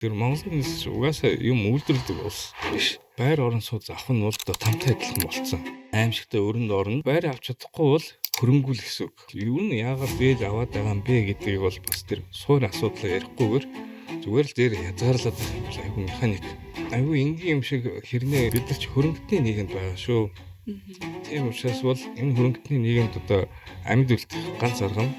Тэр Монголын нийс угаасаа юм үйлдвэрлэдэг улс биш. Байр орон сууц авах нь бол тамтай адилхан болсон. Аимшигтай өрөнд орно. Байр авч чадахгүй бол хөрөнгөл гэсэн үг. Юу нь яагаад бэл аваад байгаа юм бэ гэдгийг бол бас тэр суур асуудлаа ярихгүйгээр зүгээр л дээр язгаарлаад айгүй механик. Айгүй энгийн юм шиг хэрнээ бид нар ч хөрөнгөтний нийгэмд байгаа шүү. Тийм учраас бол энэ хөрөнгөтний нийгэмд одоо амьд үлдэх ганц арга нь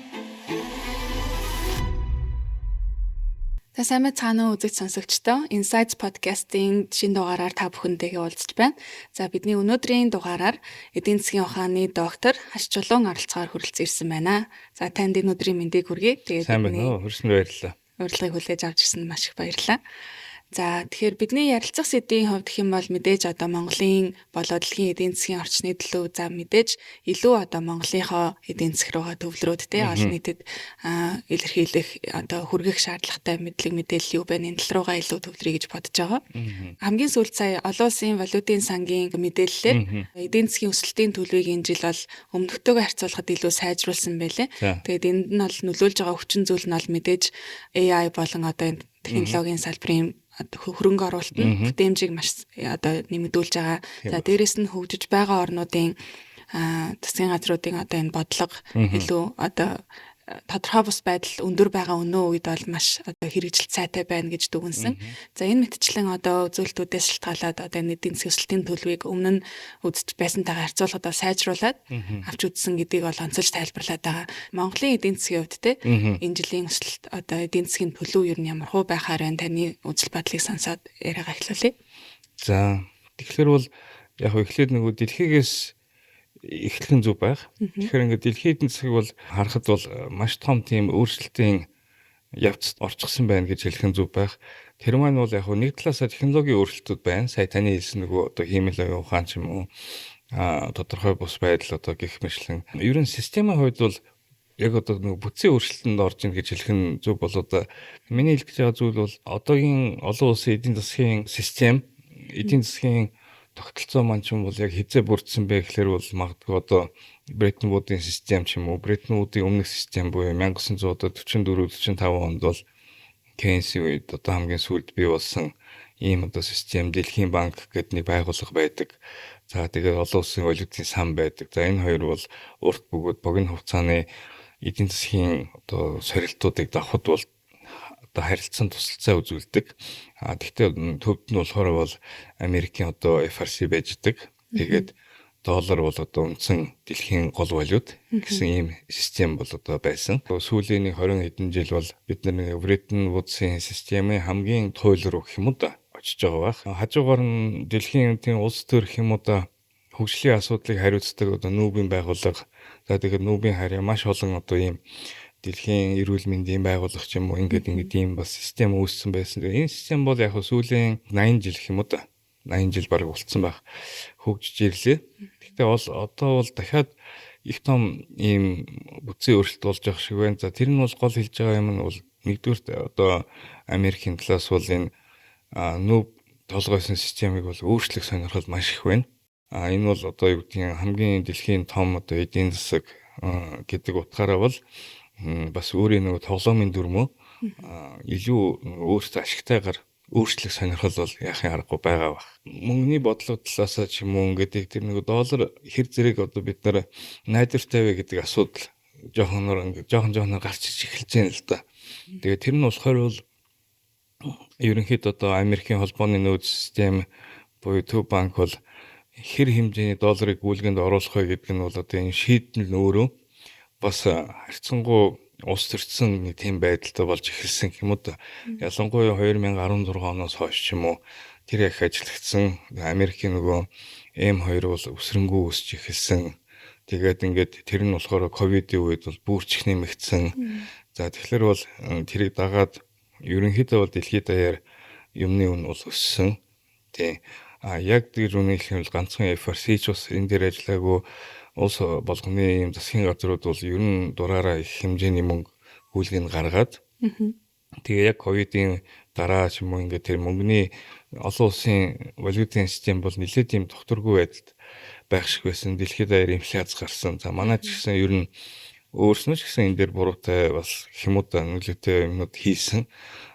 Сайн мэцгаана уу үзэгч сонсогчдоо. Insights podcast-ийн шинэ дугаараар та бүхэнтэйгээ уулзч байна. За бидний өнөөдрийн дугаараар эдийн засгийн ухааны доктор Хаш Чулуун оролцохоор хүрэлцэн ирсэн байна. За танд энэ өдрийн мэндийг хүргэе. Тэгээд сайн байна уу? Хүрсэнд баярлалаа. Урилгыг хүлээж авч ирсэнд маш их баярлалаа. За тэгэхээр бидний ярилцах сэдвийн хувьд гэх юм бол мэдээж одоо Монголын болоод дэлхийн эдийн засгийн орчны төлөө за мэдээж илүү одоо Монголынхоо эдийн засаг руугаа төвлөрөөд те олон нийтэд илэрхийлэх одоо хүргэх шаардлагатай мэдлэг мэдээлэл юу байна энэ тал руугаа илүү төвлөрье гэж бодож байгаа. Хамгийн сүүлд сая олон улсын валютын сангийн мэдээллээр эдийн засгийн өсөлтийн төлөвийг энэ жил бол өмнөхтэйгээ харьцуулахад илүү сайжруулсан байлээ. Тэгээд энд нь бол нөлөөлж байгаа хүчин зүйл нь бол мэдээж AI болон одоо энэ технологийн салбарын хөрөнгө оруулалт нь бүтээмжийг маш одоо нэмэгдүүлж байгаа. За дээрэс нь хөгжиж байгаа орнуудын засгийн газруудын одоо энэ бодлого илүү одоо тодорхой бус байдал өндөр байгаа өнөө үед бол маш одоо хэрэгжилт сайтай байна гэж дүгнсэн. За энэ мэтчлэн одоо үзүүлэлтүүдээс шалтгаалаад одоо энэ эдийн засгийн өсөлтийн төлөвийг өмнө нь үзэж байсантайгаа харьцуулахад сайжруулад авч үзсэн гэдгийг бол онцолж тайлбарлаад байгаа. Монголын эдийн засгийн хувьд те энэ жилийн өсөлт одоо эдийн засгийн төлөв юу нь ямар хуу байхаар байна таны үзэл бодлыг сонсоод яриагаа эхлүүлье. За тэгэхээр бол яг эхлээд нөгөө дэлхийгээс эхлэх зүг байх. Тэгэхээр ингээд дэлхийн эдийн засгийг бол харахад бол маш том тийм өөрчлөлтийн явцад орчихсон байна гэж хэлэх зүг байх. Тэр маань бол яг нэг талаасаа технологийн өөрчлөлтүүд байна. Сая таны хэлсэн нөгөө одоо хиймэл оюун ухаан ч юм уу тодорхой бус байдал одоо гэх мэтлэн ер нь системийн хувьд бол яг одоо нөгөө бүтцийн өөрчлөлтөнд орж ийн гэж хэлэх нь зүг бол одоо миний хэлэх гэж байгаа зүйл бол одоогийн олон улсын эдийн засгийн систем эдийн засгийн тогтолцоо маань ч юм бол яг хизээ бүрдсэн бэ гэхээр бол магадгүй одоо Бреттон Вудын систем ч юм уу Бреттон Вудын өмнөх систем буюу 1944-45 онд бол Кейнсийн үед одоо хамгийн сүүлд бий болсон ийм одоо систем Дэлхийн банк гэдэг нэг байгууллага байдаг. За тэгээд олон улсын валютын сан байдаг. За энэ хоёр бол урт бөгөөд богино хугацааны эдийн засгийн одоо сорилтуудыг давхад бол одоо харилцан тусалцаа үзүүлдэг. Гэхдээ төвд нь болохоор бол Америкийн одоо FRC байждаг. Тэгээд доллар бол одоо үндсэн дэлхийн гол валют гэсэн ийм систем бол одоо байсан. Сүүлийн 20 хэдэн жил бол бид нэг Бреттон Вудсын системийн хамгийн туйл руу гэх юм уу да очиж байгаа байх. Хажуугаар нь дэлхийн тийм улс төр гэх юм уу да хөгжлийн асуудлыг хариуцдаг одоо нүүбийн байгууллага. За тэгээд нүүбийн харьяа маш олон одоо ийм дэлхийн эрүүл мэндийн байгууллага ч юм уу ингээд ийм бас систем үүссэн байсан. Энэ систем бол яг сүүлийн 80 жил гэх юм уу да 80 жил бараг болцсон байх хөгжиж ирлээ. Гэхдээ бол одоо бол дахиад их том ийм бүтцийн өөрчлөлт болж байгаа шиг байна. За тэр нь бол гол хэлж байгаа юм нь бол нэгдүгürt одоо Америкийн талаас бол энэ нүүб толгойсон системийг бол өөрчлөх сонирхол маш их байна. Энэ бол одоо юу гэдгийг хамгийн дэлхийн том одоо эдийн засаг гэдэг утгаараа бол бас өөрийн нөгөө тоглоомын дүрмөө илүү өөртөө ашигтайгаар өөрчлөх сонирхол бол яахын аргагүй байгаа баг. Мөнгөний бодлого талаас ч юм уу ингээд тэр нөгөө доллар хэр зэрэг одоо бид нар найдвартай вэ гэдэг асуудал жоохон гарч эхэлж байна л да. Тэгээд тэр нь болохоор бол ерөнхийдөө одоо Америкийн холбооны нөөц систем буюу төв банк бол хэр хэмжээний долларыг гүйлгэнд оруулах вэ гэдэг нь бол одоо энэ шийдэл нь өөрөө бас харьцангуй улс төрсөн нэг тийм байдалтай болж эхэлсэн юм уу да. Ялангуяа 2016 оноос хойш ч юм уу тэр их ажиллагдсан Америкийн нөгөө M2 бол өсрөнгөө өсч эхэлсэн. Тэгээд ингээд тэр нь болохоор ковидын үед бол бүрч их нэмэгдсэн. За тэгэхээр бол тэрийг дагаад ерөнхийдөө бол дэлхийд даяар юмны үн бол өссөн. Тий. Яг тэр үнэхээр бол ганцхан FRC ч бас энэ дээр ажиллаагүй улс болгоны юм засгийн газрууд бол ер нь дураараа их хэмжээний мөнгө гүйлгэнд гаргаад тэгээ яг ковидын дараа ч юм уу ингээд тэр мөнгөний олон улсын валютын систем бол нэлээд юм докторгүй байдалд байх шиг байсан. Дэлхийд даяар инфляц гарсан. За манай ч гэсэн ер нь өөрснөө ч гэсэн энэ дээр буруутай бас хэмүүд нөлөөтэй юмнууд хийсэн.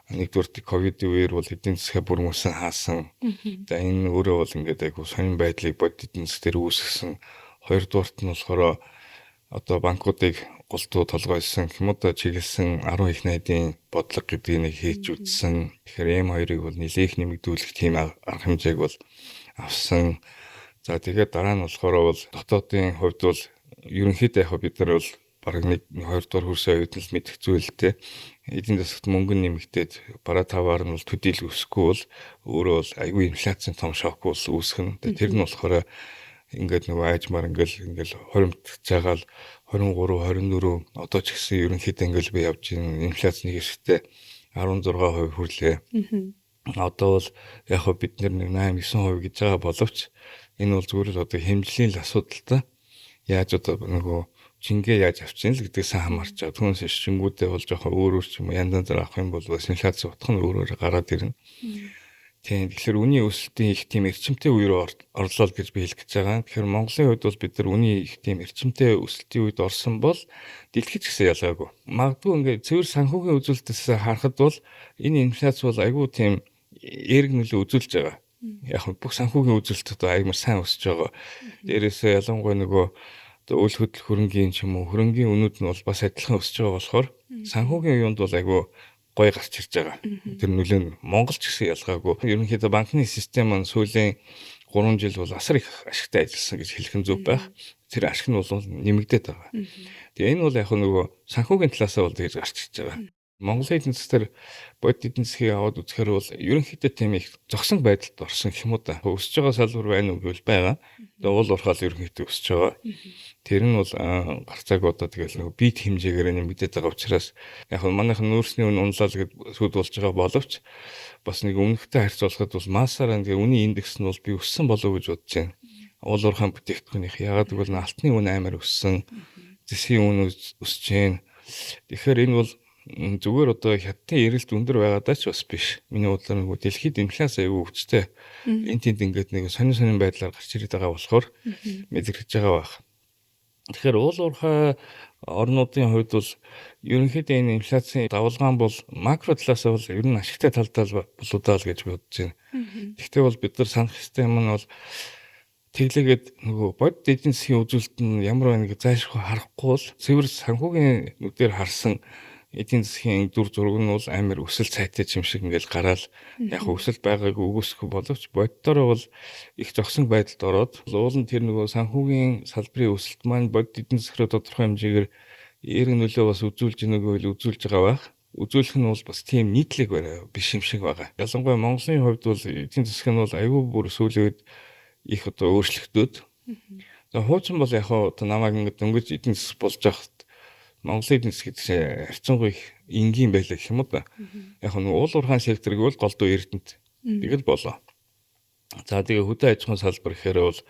Нэгдүгээр ковидын үеэр бол эдийн засгаа бүр мөсөн хаасан. За энэ өөрөө бол ингээд айгу сонин байдлыг бодит эдийн засгаар үүсгэсэн. Хоёрдугаарт нь болохоор одоо банкуудыг голдуу толгойсон хүмүүстээ чиглэсэн 10 их найдын бодлого гэдгийг хийж үзсэн. Тэгэхээр M2-ыг бол нэлээх нэмэгдүүлэх тийм арга хэмжээг бол авсан. За тэгээд дараа нь болохоор бол дотоодын хувьд бол ерөнхийдөө яг бид нар бол бараг 1-2 дугаар хүрсэн үед л мэдэх зүйлтэй. Эдийн засагт мөнгө нэмэгдээд бараа таваар нь бол төдийлөх өсөхгүй бол өөрөө бол аюу инфляцийн том шок бол үүсгэн. Тэр нь болохоор ингээд нөгөө айжмаар ингээл хоримтж байгаа л 23 24 одоо ч гэсэн ерөнхийдөө ингээл би явж байна. Инфляцийн хэсэгтээ 16% хүрлээ. Одоо бол яг хөө бид нэг 8-9% гэж байгаа боловч энэ бол зүгээр л одоо хэмжлийн л асуудал та. Яаж одоо нөгөө жингээ яаж авчих юм л гэдгийг сайн хамаарч байгаа. Түүнээс шингүүдээ бол жоохон өөр ч юм янз янзаар авах юм бол инфляц утга нь өөрөөр гараад ирнэ. Тийм. Тэгэхээр үнийн өсөлтийн их тийм эрчимтэй үе рүү орлоо гэж би хэлэх гэж байгаа. Тэгэхээр Монголын хувьд бол бид нар үнийн их тийм эрчимтэй өсөлтийн үед орсон бол дэлхийд ч гэсэн ялгаагүй. Магадгүй ингээд цэвэр санхүүгийн үзүүлэлтээс харахад бол энэ инфляц бол айгүй тийм эерэг нөлөө үзүүлж байгаа. Яг бүх санхүүгийн үзүүлэлтүүд аймар сайн өсөж байгаа. Дээрээсээ ялангуяа нөгөө үйл хөдлөх хөрөнгийн ч юм уу хөрөнгийн үнүүд нь бол бас адилхан өсөж байгаа болохоор санхүүгийн юунд бол айгүй гой гарч ирж байгаа. Тэр нөлөө нь Монгол ч гэсэн ялгаагүй. Ерөнхийдөө банкны систем нь сүүлийн 3 жил бол асар их ашигтай ажилласан гэж хэлэх нь зөв байх. Тэр ашиг нь бол нэмэгдээд байгаа. Тэгээ энэ бол яг нөгөө санхүүгийн талаас нь бол тэгж гарч ирж байгаа. Монголын эдийн засгаар бодит эдийн засгийг аваад үзэхээр бол ерөнхийдөө тийм их зогсон байдалд орсон гэх юм уу та. Өсөж байгаа салбар байна уу гэвэл байгаа. Тэгээ уул уурхаал ерөнхийдөө өсөж байгаа. Тэр нь бол гарцааг одоо тэгэл нэг бит хэмжээгээр нэмэгдээд байгаа учраас яг нь манайхан нүүрсний үн унлал гэдээ сүд болж байгаа боловч бас нэг өмнөхтэй харьцуулахад бол массаараа нэг үнийн индекс нь бол би өссөн болов гэж бодож байна. Уул уурхаан бүтээгдэхүүнийх ягаад гэвэл алтны үн амар өссөн. Зэсгийн үн өсөж байна. Тэгэхээр энэ бол зүгээр одоо хятадын эрэлт өндөр байгаадаа ч бас биш. Миний бодлоор нөгөө дэлхийд инфляци аюул хүчтэй. Энд тэнд ингээд нэг сонин байдлаар гарч ирээд байгаа болохоор мэдрэгдэж байгаа байх. Тэгэхээр уул уурхай орнуудын хувьд бол ерөнхийдөө энэ инфляцийн давалгаан бол макро талаас бол ер нь ашигтай талдаа болоодаа л гэж бодож байна. Гэхдээ бол бид нар санах ёстой юм нь бол тэглээгээд нөгөө бодит эдийн засгийн үзүүлэлт нь ямар байна гэж зайлшгүй харахгүй бол цэвэр санхүүгийн нүдээр харсан эдийн засгийн дүр зураг нь бол амар өсөл цайтай юм шиг ингээл гараал яг өсөл байгааг үгүйсэх боловч боддороо бол их зогсон байдалд ороод уул нь тэр нөгөө санхүүгийн салбарын өсөлт маань бодит эдийн засаг руу тодорхой хэмжээгээр эерэг нөлөө бас үзүүлж өгнөгөө үзүүлж байгаа байх. Үзүүлэх нь бол бас тийм нийтлэг биш юм шиг байгаа. Ялангуяа Монголын хувьд бол эдийн засаг нь бол аюул бүр сүүлийн үед их одоо өөрчлөгдөд. За хуучин бол яг одоо намайг ингээд дөнгөж эдийн засаг болж байхад Монголын эдийн засаг гэдэг чинь харьцангуй их энгийн байлаа гэх юм уу да. Яг нь уул уурхайн секторыг бол голдуу эрдэнэт тэгэл болоо. За тэгээ хөдөө аж ахуйн салбар гэхээр бол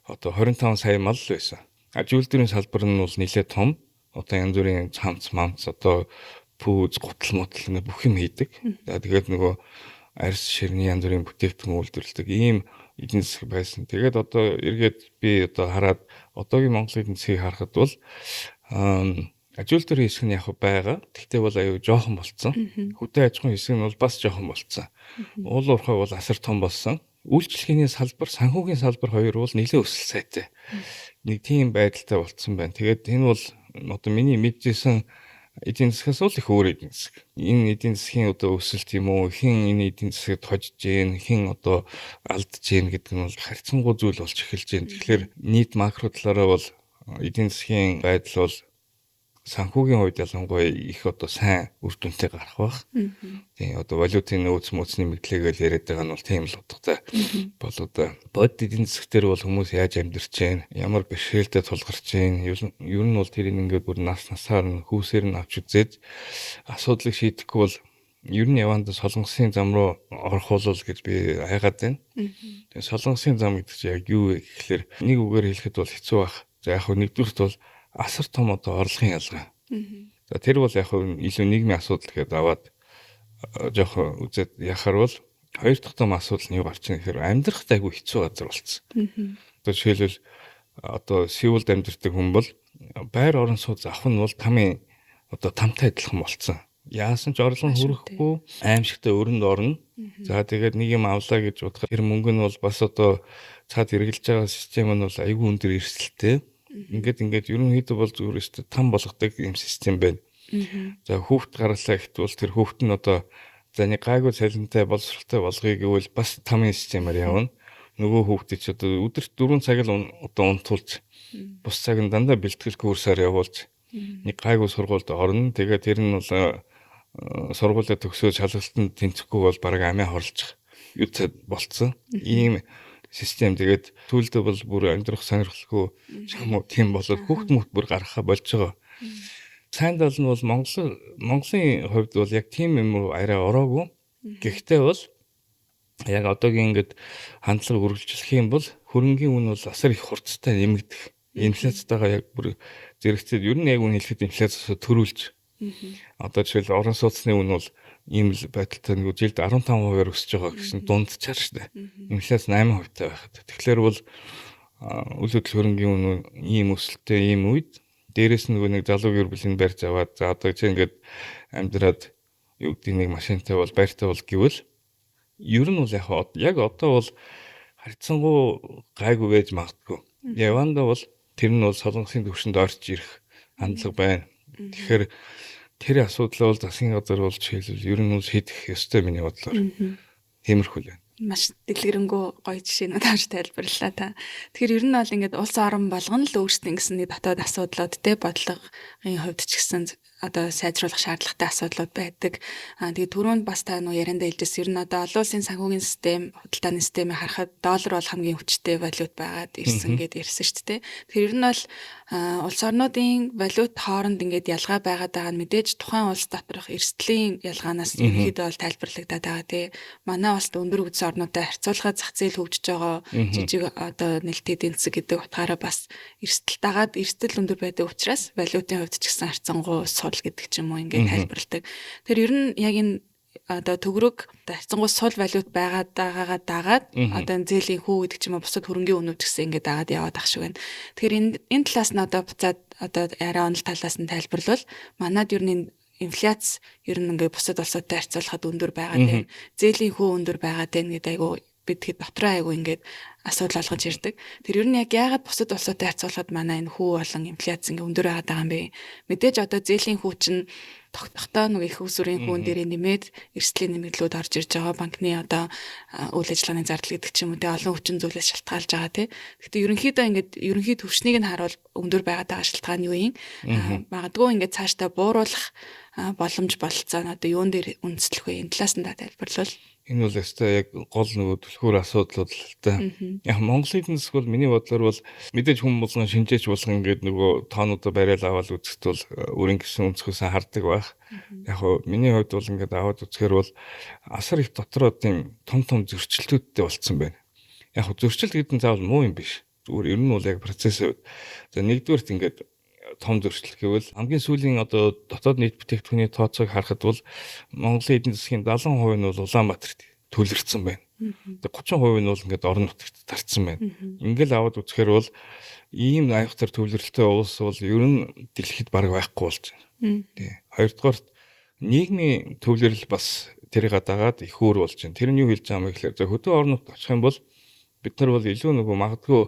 одоо 25 сая мал байсан. Аж үйлдвэрийн салбар нь бол нэлээд том. Одоо янз бүрийн цамц мамц одоо пүүз гутал мотл нэг бүх юм хийдэг. За тэгээд нөгөө арьс ширний янз бүрийн бүтээгдэхүүн үйлдвэрлэдэг ийм эдийн засаг байсан. Тэгээд одоо эргээд би одоо хараад одоогийн Монголын эдийн засгийг харахад бол аж үйлдвэрийн хэсэг нь яг байгаа. Тэгтээ бол аюу жоохон болцсон. Хөдөө аж ахуйн хэсэг нь бол бас жоохон болцсон. Уул уурхай бол асар том болсон. Үйлчлэгээний салбар, санхүүгийн салбар хоёр бол нэлээд өсөл сайтай. Нэг тийм байдалтай болцсон байна. Тэгээд энэ бол одоо миний мэдсэн эдийн засгаас бол их өөр эдийн засаг. Энэ эдийн засгийн одоо өсөлт юм уу, хэн энэ эдийн засагт хожиж гин, хэн одоо алдж гин гэдэг нь бол харьцангуй зүйл болж эхэлж байна. Тэгэхээр нийт макро талаараа бол эдийн засгийн байдал бол санхүүгийн хувьд ялангуяа их одоо сайн үр дүнтэй гарах бах. Тийм одоо валютын нөөц мөцний мэдлэгээл яриад байгаа нь бол тийм л утгатай болоо да. Бодит эдийн засаг дээр бол хүмүүс яаж амьдарч байна, ямар бэрхшээлтэй тулгарч байна. Ер нь бол тэрийг ингээд бүр насаар нь хүүсээр нь авч үзээд асуудлыг шийдэхгүй бол ер нь явандаа солонгосын зам руу орох болол гэж би хайгаад байна. Тэгээ солонгосын зам гэдэг чинь яг юу вэ гэхээр нэг үгээр хэлэхэд бол хэцүү байх. За яг хөө нэгдүгürt бол асар том одоо орлогын ялгаа. За тэр бол яг илүү нийгмийн асуудал гэдээ аваад жоох үзээд яхаар бол хоёр дахь том асуудал нь юу гарч байгаа гэхээр амьдрахад айгүй хэцүү газар болцсон. Одоо жишээлбэл одоо Сеулд амьдардаг хүн бол байр орон сууц авах нь бол тамтай адилхан болцсон. яасан ч орлого нь хүрэхгүй аимшигтай өрөнд орно. За тэгээд нэг юм авлаа гэж бодоход тэр мөнгө нь бол бас одоо цаад эргэлж байгаа систем нь бол айгүй өндөр эрсдэлтэй. Ингээд ерөнхийдөө бол зүгээр өстө там болгодог юм систем байна. За хүүхд гарлаа гэхэд бол тэр хүүхд нь одоо за нэг гайгүй цалинтай боловсралтай болгоё гэвэл бас тамийн системээр явна. Нөгөө хүүхдэд ч одоо өдөрт 4 цаг л одоо унтуулж бус цаг нь дандаа бэлтгэл курсаар явуулж нэг гайгүй сургуульд орно. Тэгээд тэр нь бол сургуулаа төгсөөж шалгалтанд тэнцэхгүй бол бараг амиа хорлож юутай болцсон. Ийм систем тэгээд түлдэ бол бүр амьдрах сонирхолгүй юм уу тийм болоод хүүхд мөхт бүр гаргахаа болж байгаа. Сайн тал нь бол Монголын хувьд бол яг тийм юм руу арай ороогүй. Гэхдээ бол яг одоогийн ингээд хандлага үргэлжлэх юм бол хөрөнгийн үн бол асар их хурцтай нэмэгдэх. Инфляцтайгаа яг бүр зэрэгцээд ер нь яг үн хэлэхэд инфляцаас төрүүлж. Одоо жишээл орон сууцны үн бол ийм л байдалтай нэг жилд 15% өсөж байгаа гэсэн дундчаар шүү дээ. Инфляц 8% таа байхад. Тэгэхээр бол үйл хөдлөл хөрөнгийн үн ийм өсөлттэй ийм үед дээрээс нөгөө нэг залуу гэр бүлийн барьж аваад за одоо чи ингээд амьдраад юу гэдэг нэг машинтай бол байртай бол гэвэл ер нь бол яг одоо бол харьцангуй гайгүй байж магадгүй. Яванда бол тэр нь бол солонгосын төвшөнд орж ирэх хандлага байна. Тэгэхээр тэр асуудлаа бол засгийн газар бол жишээлбэл ер нь шийдэх ёстой миний бодлоор. Тиймэрхүү л байна. Маш дэлгэрэнгүй гоё жишээнүүд авч тайлбарлалаа та. Тэгэхээр ер нь бол ингээд улс орон болгоно л өөрсдийн гэсэн нэг дотоод асуудлууд те бодлогын хувьд ч гэсэн одоо сайжруулах шаардлагатай асуудлууд байдаг. Тэгээд түрүүнд бас та нөө яриандаа хэлжсэн ер нь одоо олон улсын санхүүгийн систем, худалдааны системийг харахад доллар бол хамгийн хүчтэй валют байгаад ирсэн гэдээ ярьсан шүү дээ. Тэгэхээр ер нь бол улс орнуудын валют хооронд ингээд ялгаа байгаад байгаа нь мэдээж тухайн улс доторх эрсдлийн ялгаанаас ерөнхийдөө бол тайлбарлагдаад байгаа тий. Манай улсд өндөр үзсэн орнуудтай харьцуулахад зах зээл хөгжиж байгаа жижиг одоо нэлтийн эдийн засаг гэдэг утгаараа бас эрсдэл дагаад эрсдэл өндөр байдаг учраас валютын хувьд ч гэсэн харьцангуй сул гэдэг ч юм уу ингээд тайлбарладаг. Тэр ер нь яг энэ одоо төгрөг харьцангуй сул валют байгаад байгаагаа дагаад одоо зээлийн хүү гэдэг ч юм уу бусад хөрөнгийн үнүүд гэсэн ингээд дагаад яваад ах шиг байна. Тэгэхээр энэ талаас нь одоо буцаад одоо арай онол талаас нь тайлбарлавал манад ер нь инфляц ер нь ингээд бусад улсуудтай харьцуулахад өндөр байгаад байна. Зээлийн хүү өндөр байгаад байна гэдэг айгу бид хэд дотроо айгу ингээд асуудал олгож ирдэг. Тэр ер нь яг яагаад бусад улсуудтай харьцуулахад манай энэ хүү болон инфляц ингээд өндөр байгаад байгаа юм бэ? Мэдээж одоо зээлийн хүү чинь тогтохдоо нэг их усүрийн хүүн дээрээ нэмээд эрсдлийн нэмэгдлүүд орж ирж байгаа банкны одоо үйл ажиллагааны зардал гэдэг ч юм уу те олон хүчин зүйлээс шалтгаалж байгаа те. Гэхдээ ерөнхийдөө ингээд ерөнхий төвшнийг нь харуул өндөр байгаад байгаа шалтгаан юу юм? Магадгүй ингээд цаашдаа бууруулах боломж бололцоо нь одоо юун дээр үндэслэх вэ? Энэ талаас нь тайлбарлавал энэ бол өстой яг гол нөгөө түлхүүр асуудлууд л та. Яг Монголын эдийн засаг бол миний бодлоор бол мэдээж хүмүүс болгон шинжээч болгон ингээд нөгөө тоонуудаа бариад аваад үзэхэд бол өөрийн гэсэн өнцгөөсөө хардаг байх. Яг хөө миний хувьд бол ингээд аваад үзэхээр бол асар их дотроо тийм том зөрчилтүүдтэй болцсон байна. Яг хөө зөрчилт гэдэг нь заавал муу юм биш. Зүгээр ер нь бол яг процесс. За нэгдүгээрт ингээд том зөрчил гэвэл хамгийн сүүлийн одоо дотоод нийт бүтээгдэхүүний тооцоог харахад бол Монголын эдийн засгийн 70% нь бол Улаанбаатарт төлөрсөн байна. Тэгээ 30% нь бол ингээд орон нутагт тарцсан байна. Ингээл аваад үзэхээр бол ийм аюултай төвлөрөлттэй улс бол ер нь дэлхийд бараг байхгүй болж байна. Тий. Хоёрдугаарт нийгмийн төвлөрөл бас тэрийг дагаад их өөр болж байна. Тэр нь юу хэлж байгаа юм бэ гэхээр хөдөө орон нутагт очих юм бол бид нар бол илүү нөгөө магадгүй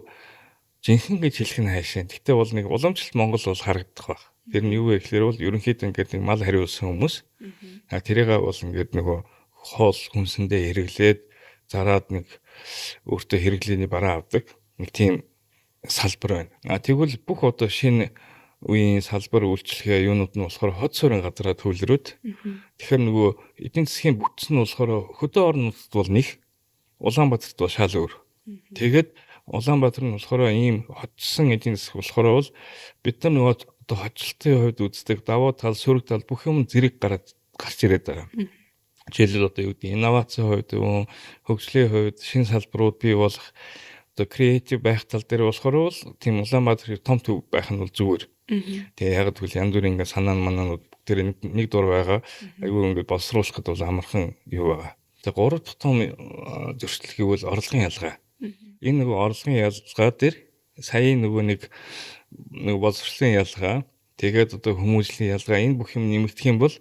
жинхэнэ гэж хэлэх нь хайшаа. Гэхдээ бол нэг уламжлалт Монгол бол харагдах баг. Тэр нь юу вэ гэхээр бол ерөнхийдөө ингээд нэг мал хариулсан хүмүүс. Тэрийг бол ингээд нөгөө хоол хүнсэндээ хэрэглээд зараад нэг өөртөө хэрэглээний бараа авдаг. Нэг тийм салбар байна. Тэгвэл бүх одоо шинэ үеийн салбар үйлчлэгээ юунууд нь болохоор хот суурин газараа төвлөрөөд. Тэгэхээр нөгөө эдийн засгийн бүтц нь болохоор хөдөө орон нутгад бол нэг, Улаанбаатарт бол шал өөр. Тэгээд Улаанбаатар нь болохоор ийм хотсон эдийн засаг болохоор бол бид нар нөгөө одоо хоцлтын хувьд үздэг давуу тал, сөрөг тал бүх юм зэрэг гарч ирээд байгаа. Жишээлбэл одоо юу гэдэг инновацийн хувьд, хөгжлийн хувьд шинэ салбарууд бий болох одоо креатив байх тал дээр болохоор бол тийм Улаанбаатар том төв байх нь бол зүгээр. Тэгээ яг тэгвэл янз бүрийн ингээ санаа манаанууд бүгд нэг дур байгаа. Айгүй ингээ боловсруулахад бол амархан юу байгаа. Тэгээ гурав дахь том зөрчил гэвэл орлогын ялгаа. Энэ нөгөө орлогын ялгаа дээр саяын нөгөө нэг боловсролын ялгаа тэгээд одоо хүмүүжлийн ялгаа энэ бүх юм нэмэгдэх юм бол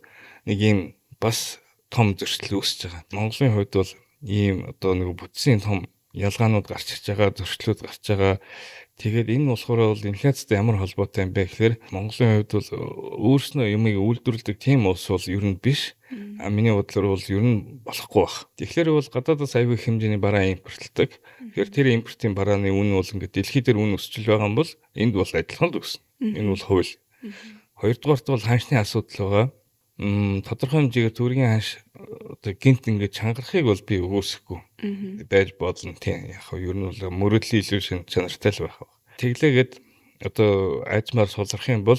нэг ийм бас том зөрчил үүсэж байгаа. Монголын хувьд бол ийм одоо нэг бүтцийн том ялгаанууд гарч ирж байгаа, зөрчлүүд гарч байгаа. Тэгээд энэ болохоор бол инфляцтай ямар холбоотой юм бэ гэхээр Монголын хувьд бол өөрснөө юмыг үйлдвэрлэдэг тийм улс бол ер нь биш. Миний бодлоор бол ер нь болохгүй баг. Тэгэхээр бол гадаадаас аюул их хэмжээний бараа импортлдог. Тэгэхээр тэр импортын барааны үн бол ингээд дэлхийд дээр үн өсчл байгаа юм бол энд бол адилхан л өснө. Энэ бол хууль. Хоёрдугаарт бол ханшны асуудал байгаа. Тодорхой хэмжээгээр төгрөгийн ханш одоо гинт ингээд чангарахыг бол би өгөөсөхгүй байж болно тийм. Яг нь ер нь бол мөрөдлийн илүү шин чанартай л байх. Тэглээгээд одоо айдмаар сулрах юм бол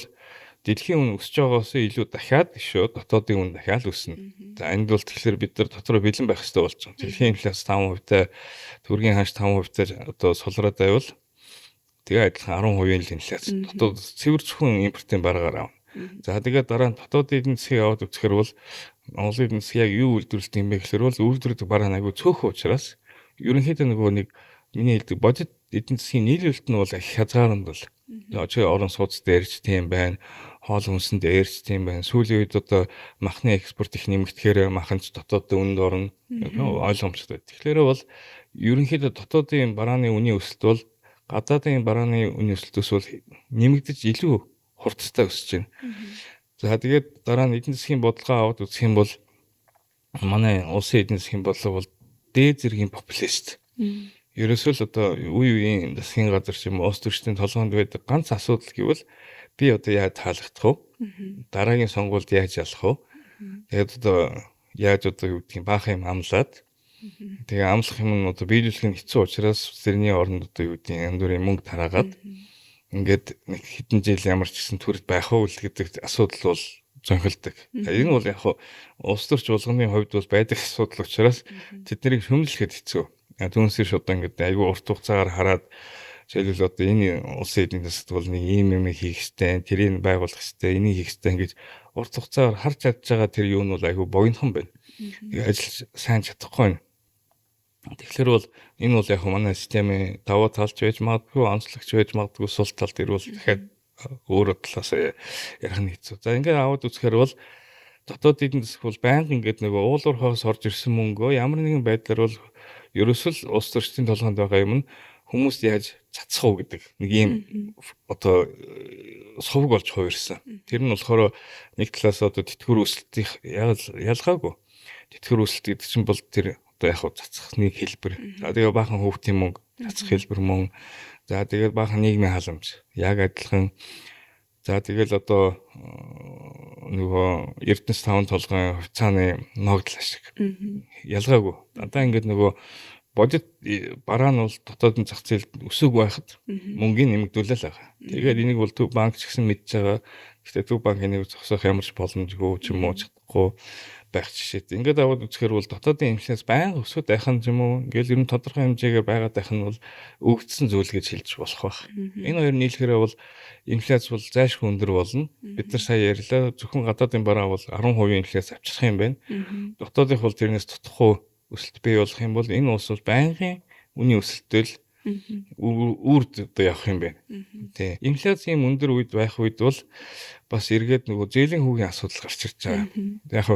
дэлхийн үн өсөж байгаагаас илүү дахиад шүү дотоодын үн дахиад өснө. За энд бол тэгэхээр бид нар дотроо бэлэн байх хэрэгтэй болж байгаа. Дэлхийн инфляц 5%-тай төгрөгийн ханш 5%-тай одоо сулраад байвал тэгээ адилхан 10% л инфляц. Дотоод цэвэр зөвхөн импортын бараагаар авна. За тэгээд дараа нь дотоодын эдийн засгийг аваад үзэхээр бол Монголын эдийн засаг яг юу үйлдвэрлэдэг юм бэ гэхээр бол үйлдвэрлэдэг бараа аягүй цөөхөн учраас ерөнхийдөө нөгөө нэг миний хэлдэг бодит эдийн засгийн нийлүүлэлт нь бол их хязгаарлалт бол очоо орон сууц дээрч тийм байна. Хоол хүнсэн дээрч тийм байна. Сүүлийн үед одоо махны экспорт их нэмэгдэхээр маханч дотоодын үнд орно. Ойлгомжтой. Тэгэхээр бол ерөнхийдөө дотоодын барааны үнийн өсөлт бол гадаадын барааны үнийн өсөлтөөс бол нэмэгдэж илүү хурдтай өсөж байна. За тэгээд дараа нь эдийн засгийн бодлого аваад үзэх юм бол манай улсын эдийн засгийн бодлого бол дээд зэргийн популист. Ерөөсөө л одоо үеийн засгийн газар ч юм уу улс төрчдийн толгойд байдаг ганц асуудал гэвэл би одоо яаж таалагдах вэ? Дараагийн сонгуульд яаж ялах вэ? Тэгээд одоо яаж одоо юу гэдгийг баах юм амлаад тэгээ амлах юм нь одоо биелүүлэх нь хэцүү учраас зэрний оронд одоо юу гэдгийг янз бүрийн мөнгө тараагаад ингээд нэг хэдэн жил ямар ч гэсэн төрөд байх уу гэдэг асуудал бол зөнхөлдөг. Энэ бол яг улс төрч улганы хувьд бол байдаг асуудал учраас тэд нарыг шөмжлөхөд хэцүү. Түүнээс шууд ингээд айгүй урт хугацаагаар хараад жишээлбэл одоо энэ улсын эдийн засагт бол нэг ийм юм хийх хэрэгтэй, тэрийг байгуулах хэрэгтэй, энийг хийх хэрэгтэй гэж урт хугацаагаар харж чадж байгаа тэр юу нь бол айгүй богинохон байна. Ажил сайн чадахгүй. Тэгэхээр бол энэ бол яг манай системийн даваа талч байж магадгүй, онцлогч байж магадгүй, сул тал дээр бол дахиад өөрөө талаас ярих нь хэцүү. За ингээд аваад үзэхээр бол дотоод эдийн засаг бол байнга ингээд нөгөө уулуурхаас орж ирсэн мөнгөө ямар нэгэн байдлаар бол ерөөсөл улс төрчдийн толгойд байгаа юм нь хүмүүс яаж цацах уу гэдэг нэг юм одоо сувг болж хувирсан. Тэр нь болохоор нэг талаас одоо тэтгэвэр өсөлтийн ялгаагүй. Тэтгэвэр өсөлт гэдэг чинь бол тэр одоо яг цацхны хэлбэр. За тэгээ баахан хөвгтийн мөнгө, цацх хэлбэр мөн. За тэгээд баахан нийгмийн халамж. Яг адилхан. За тэгэл одоо нөгөө Эрдэнэс таван толгойн хувьцааны ногдол ашиг. Ялгаагүй. Одоо ингээд нөгөө бодит бараа нь бол дотоодын зах зээлд өсөг байхад мөнгөний нэмэгдүүлэл байгаа. Тэгээд энийг бол төв банк ч гэсэн мэдж байгаа. Гэхдээ төв банкын нэг зогсоох ямар ч боломжгүй ч юм уу чадахгүй байх жишээ. Ингээд аваад үзэхээр бол дотоодын инфляц байнга өсөд байх нь юм уу? Ингээл ер нь тодорхой хэмжээгээр байгаад байх нь бол өгдсөн зүйл гэж хэлж болох байх. Энэ хоёр нийлэхээрээ бол инфляц бол зайлшгүй өндөр болно. Бид нар сая ярьлаа зөвхөн гадаадын бараа бол 10% инфляц авчрах юм байна. Дотоодынх бол тэрнээс тотохгүй өсөлт бий болох юм бол энэ улс бол байнгын үнийн өсөлтөөл үрд одоо явах юм байна. Тэ. Инфляцийн өндөр үед байх үед бол бас эргээд нөгөө зээлийн хүүгийн асуудал гарч ирж байгаа. Яг